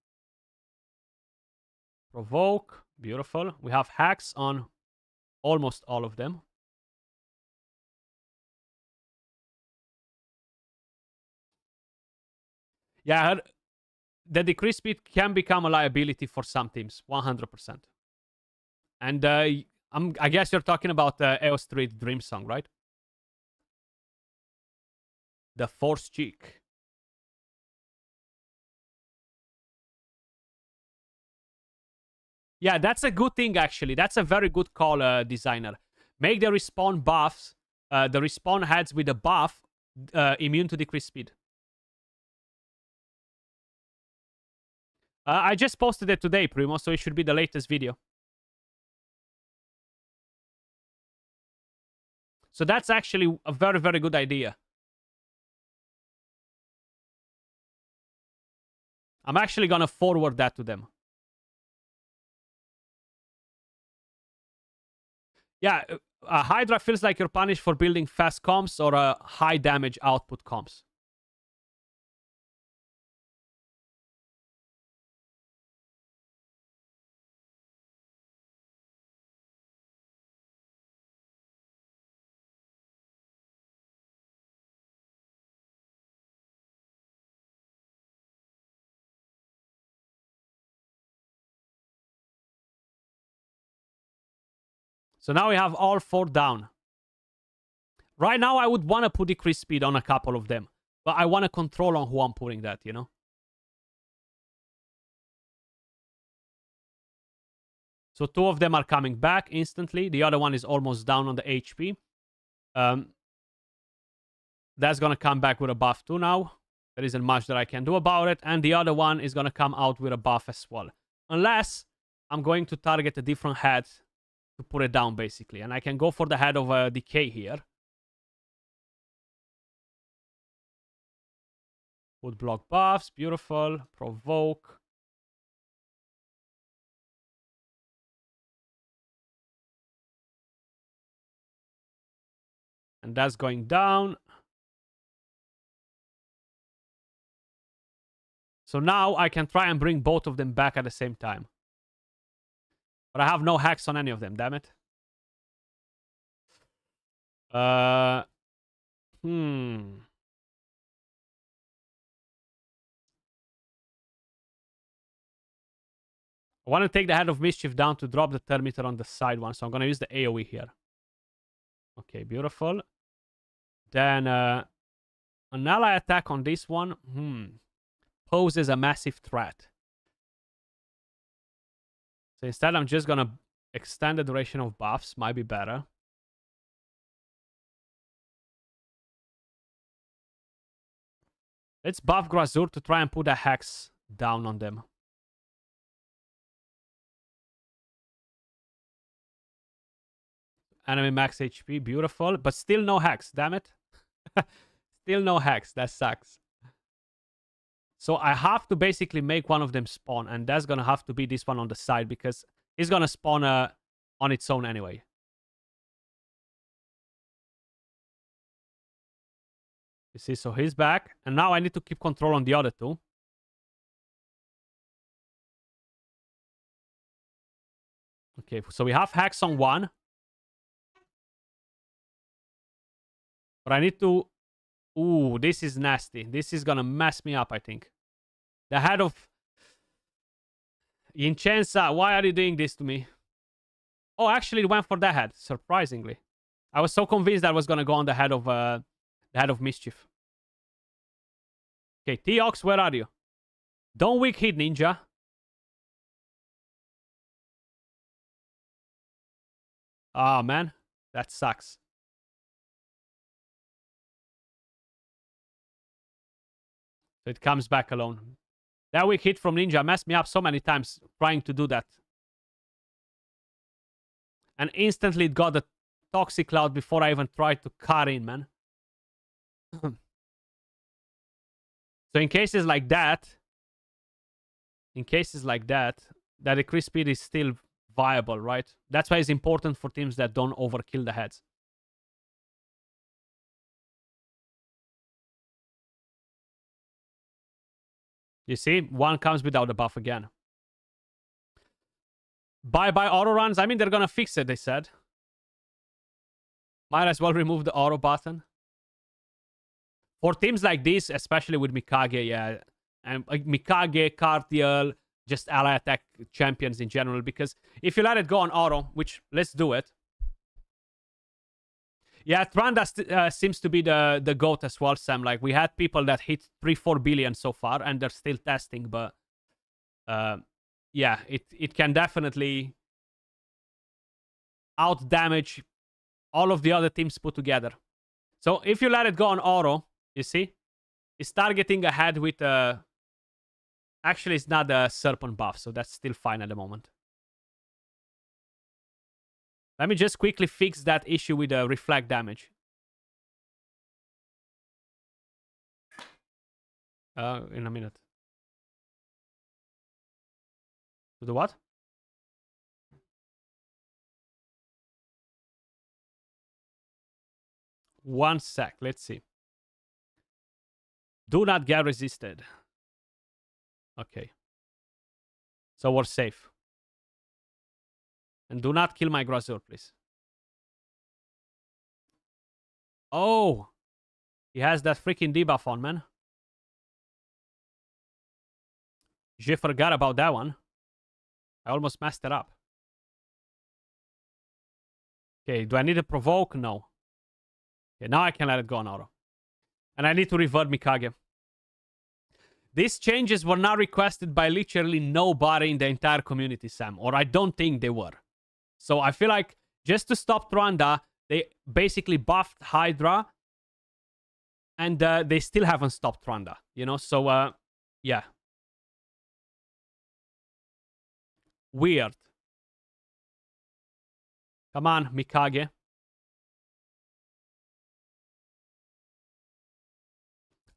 A: Provoke. Beautiful. We have hacks on almost all of them. Yeah, the decreased speed can become a liability for some teams. 100%. And I guess you're talking about Eos Street Dream Song, right? The Force Cheek. Yeah, that's a good thing, actually. That's a very good call, designer. Make the respawn buffs, the respawn heads with a buff, immune to decreased speed. I just posted it today, Primo, so it should be the latest video. So that's actually a very, very good idea. I'm actually gonna forward that to them. Yeah, Hydra feels like you're punished for building fast comps or high damage output comps. So now we have all 4 down. Right now, I would want to put decreased speed on a couple of them. But I want to control on who I'm putting that, you know? So 2 of them are coming back instantly. The other one is almost down on the HP. That's going to come back with a buff too now. There isn't much that I can do about it. And the other one is going to come out with a buff as well. Unless I'm going to target a different head to put it down, basically. And I can go for the head of Decay here. Put block buffs. Beautiful. Provoke. And that's going down. So now I can try and bring both of them back at the same time. But I have no hacks on any of them, damn it. I want to take the Head of Mischief down to drop the Thermitter on the side one. So I'm going to use the AoE here. Okay, beautiful. Then an ally attack on this one poses a massive threat. So instead, I'm just going to extend the duration of buffs. Might be better. Let's buff Grazur to try and put a Hex down on them. Enemy max HP. Beautiful. But still no Hex. Damn it. Still no Hex. That sucks. So I have to basically make one of them spawn. And that's going to have to be this one on the side. Because it's going to spawn on its own anyway. You see, so he's back. And now I need to keep control on the other two. Okay, so we have hacks on 1. But I need to... Ooh, this is nasty. This is gonna mess me up, I think. The head of... Vincenza, why are you doing this to me? Oh, actually, it went for the head, surprisingly. I was so convinced that I was gonna go on the head of Mischief. Okay, T-Ox, where are you? Don't weak hit, Ninja. Oh, man. That sucks. So it comes back alone. That weak hit from Ninja messed me up so many times trying to do that. And instantly it got the Toxic Cloud before I even tried to cut in, man. So in cases like that, that decreased speed is still viable, right? That's why it's important for teams that don't overkill the heads. You see, 1 comes without the buff again. Bye-bye auto runs. I mean, they're gonna fix it, they said. Might as well remove the auto button. For teams like this, especially with Mikage, yeah. And Mikage, Cartier, just ally attack champions in general. Because if you let it go on auto, which, let's do it. Yeah, Tranda seems to be the GOAT as well, Sam. Like, we had people that hit 3-4 billion so far, and they're still testing, but... yeah, it can definitely out-damage all of the other teams put together. So if you let it go on auto, you see? It's targeting ahead with... Actually, it's not a Serpent buff, so that's still fine at the moment. Let me just quickly fix that issue with the reflect damage. In a minute. To the what? One sec. Let's see. Do not get resisted. Okay. So we're safe. And do not kill my Grazur, please. Oh! He has that freaking debuff on, man. Je forgot about that one. I almost messed it up. Okay, do I need to provoke? No. Okay, now I can let it go on auto. And I need to revert Mikage. These changes were not requested by literally nobody in the entire community, Sam. Or I don't think they were. So I feel like just to stop Tranda, they basically buffed Hydra. And they still haven't stopped Tranda. You know, so yeah. Weird. Come on, Mikage.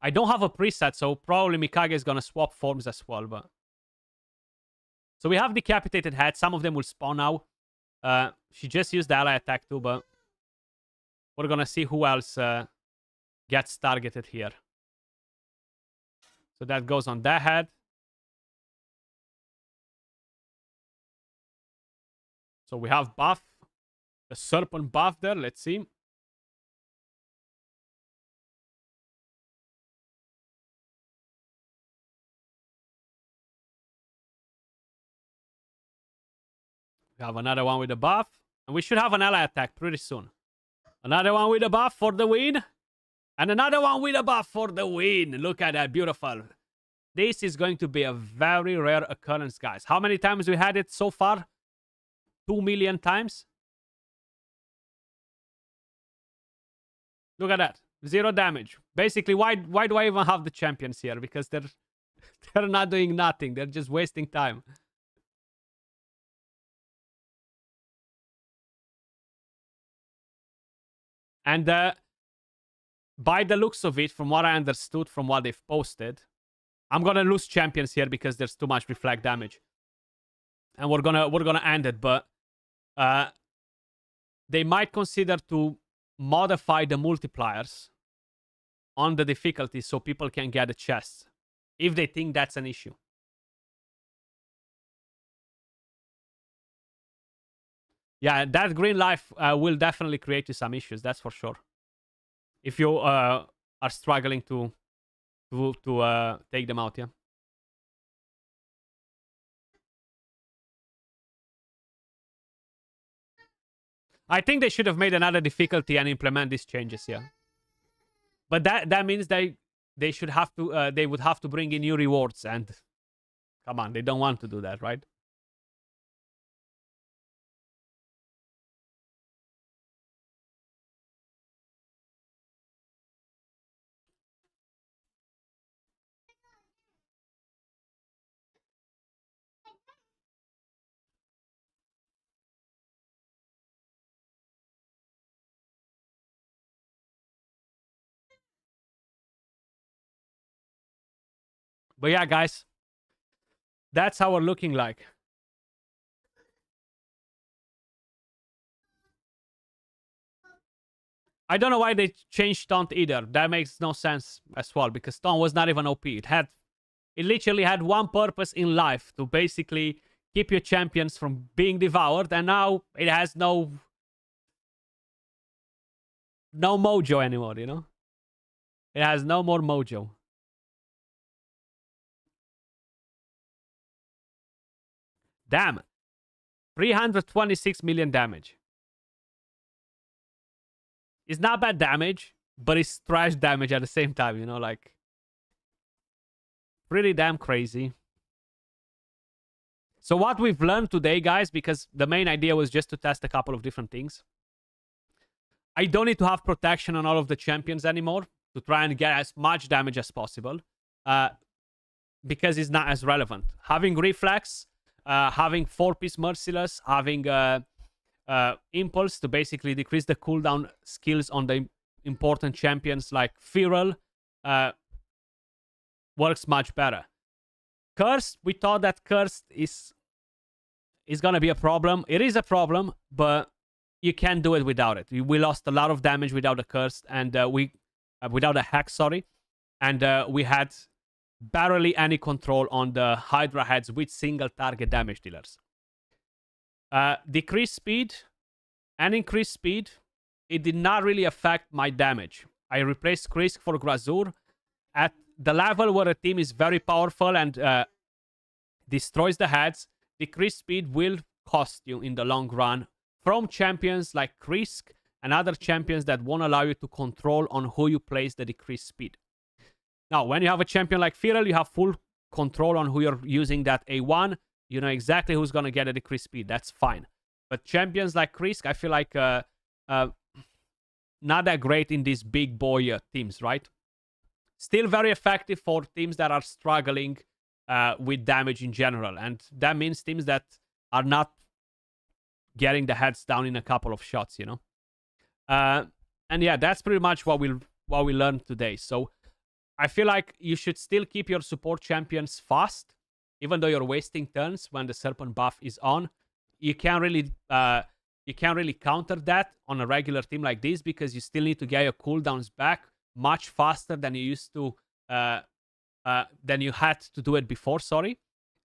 A: I don't have a preset, so probably Mikage is gonna swap forms as well, but... So we have decapitated heads. Some of them will spawn now. She just used the ally attack too, but... We're gonna see who else gets targeted here. So that goes on that head. So we have buff. The Serpent buff there. Let's see. We have another one with a buff. And we should have an ally attack pretty soon. Another one with a buff for the win. And another one with a buff for the win. Look at that. Beautiful. This is going to be a very rare occurrence, guys. How many times we had it so far? 2 million times? Look at that. 0 damage. Basically, why do I even have the champions here? Because they're not doing nothing. They're just wasting time. And by the looks of it, from what I understood, from what they've posted, I'm gonna lose champions here because there's too much reflect damage. And we're gonna end it, but they might consider to modify the multipliers on the difficulty so people can get the chests if they think that's an issue. Yeah, that green life will definitely create you some issues. That's for sure. If you are struggling to take them out, yeah. I think they should have made another difficulty and implement these changes, yeah. But that means they should have to they would have to bring in new rewards, and come on, they don't want to do that, right? But yeah, guys, that's how we're looking like. I don't know why they changed Taunt either. That makes no sense as well, because Taunt was not even OP. It literally had one purpose in life, to basically keep your champions from being devoured, and now it has no mojo anymore, you know? It has no more mojo. Damn. 326 million damage. It's not bad damage, but it's trash damage at the same time, you know, like pretty damn crazy. So what we've learned today, guys, because the main idea was just to test a couple of different things. I don't need to have protection on all of the champions anymore to try and get as much damage as possible, because it's not as relevant. Having reflex, having 4-piece merciless, having impulse to basically decrease the cooldown skills on the important champions like Feral works much better. Cursed, we thought that Cursed is gonna be a problem. It is a problem, but you can't do it without it. We lost a lot of damage without a Cursed, and without a Hex, sorry, and we had barely any control on the Hydra heads with single target damage dealers. Decreased speed and increased speed, it did not really affect my damage. I replaced Krisk for Grazur at the level where a team is very powerful and destroys the heads. Decreased speed will cost you in the long run from champions like Krisk and other champions that won't allow you to control on who you place the decreased speed. Now, when you have a champion like Feral, you have full control on who you're using that A1. You know exactly who's going to get a decreased speed. That's fine. But champions like Krisk, I feel like not that great in these big boy teams, right? Still very effective for teams that are struggling with damage in general. And that means teams that are not getting the heads down in a couple of shots, you know? And yeah, that's pretty much what we learned today. So I feel like you should still keep your support champions fast, even though you're wasting turns when the Serpent buff is on. You can't really counter that on a regular team like this, because you still need to get your cooldowns back much faster than you used to, than you had to do it before. Sorry,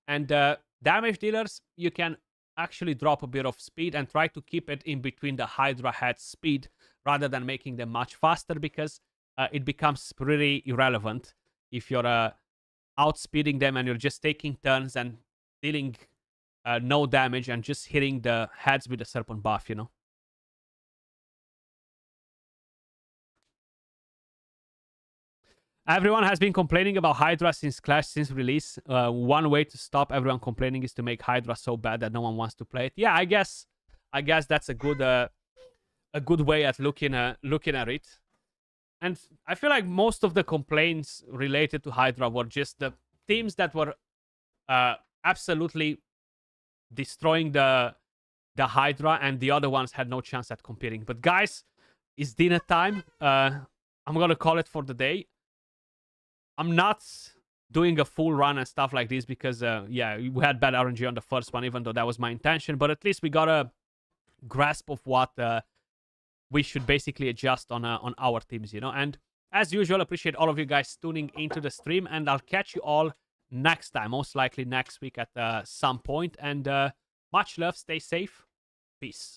A: and damage dealers, you can actually drop a bit of speed and try to keep it in between the Hydra head speed rather than making them much faster, because it becomes pretty irrelevant if you're outspeeding them and you're just taking turns and dealing no damage and just hitting the heads with the Serpent buff, you know? Everyone has been complaining about Hydra since Clash, since release. One way to stop everyone complaining is to make Hydra so bad that no one wants to play it. Yeah, I guess that's a good way at looking at it. And I feel like most of the complaints related to Hydra were just the teams that were absolutely destroying the Hydra, and the other ones had no chance at competing. But guys, it's dinner time. I'm gonna call it for the day. I'm not doing a full run and stuff like this because, yeah, we had bad RNG on the first one, even though that was my intention. But at least we got a grasp of what we should basically adjust on our teams, you know. And as usual, appreciate all of you guys tuning into the stream, and I'll catch you all next time, most likely next week at some point. And much love, stay safe, peace.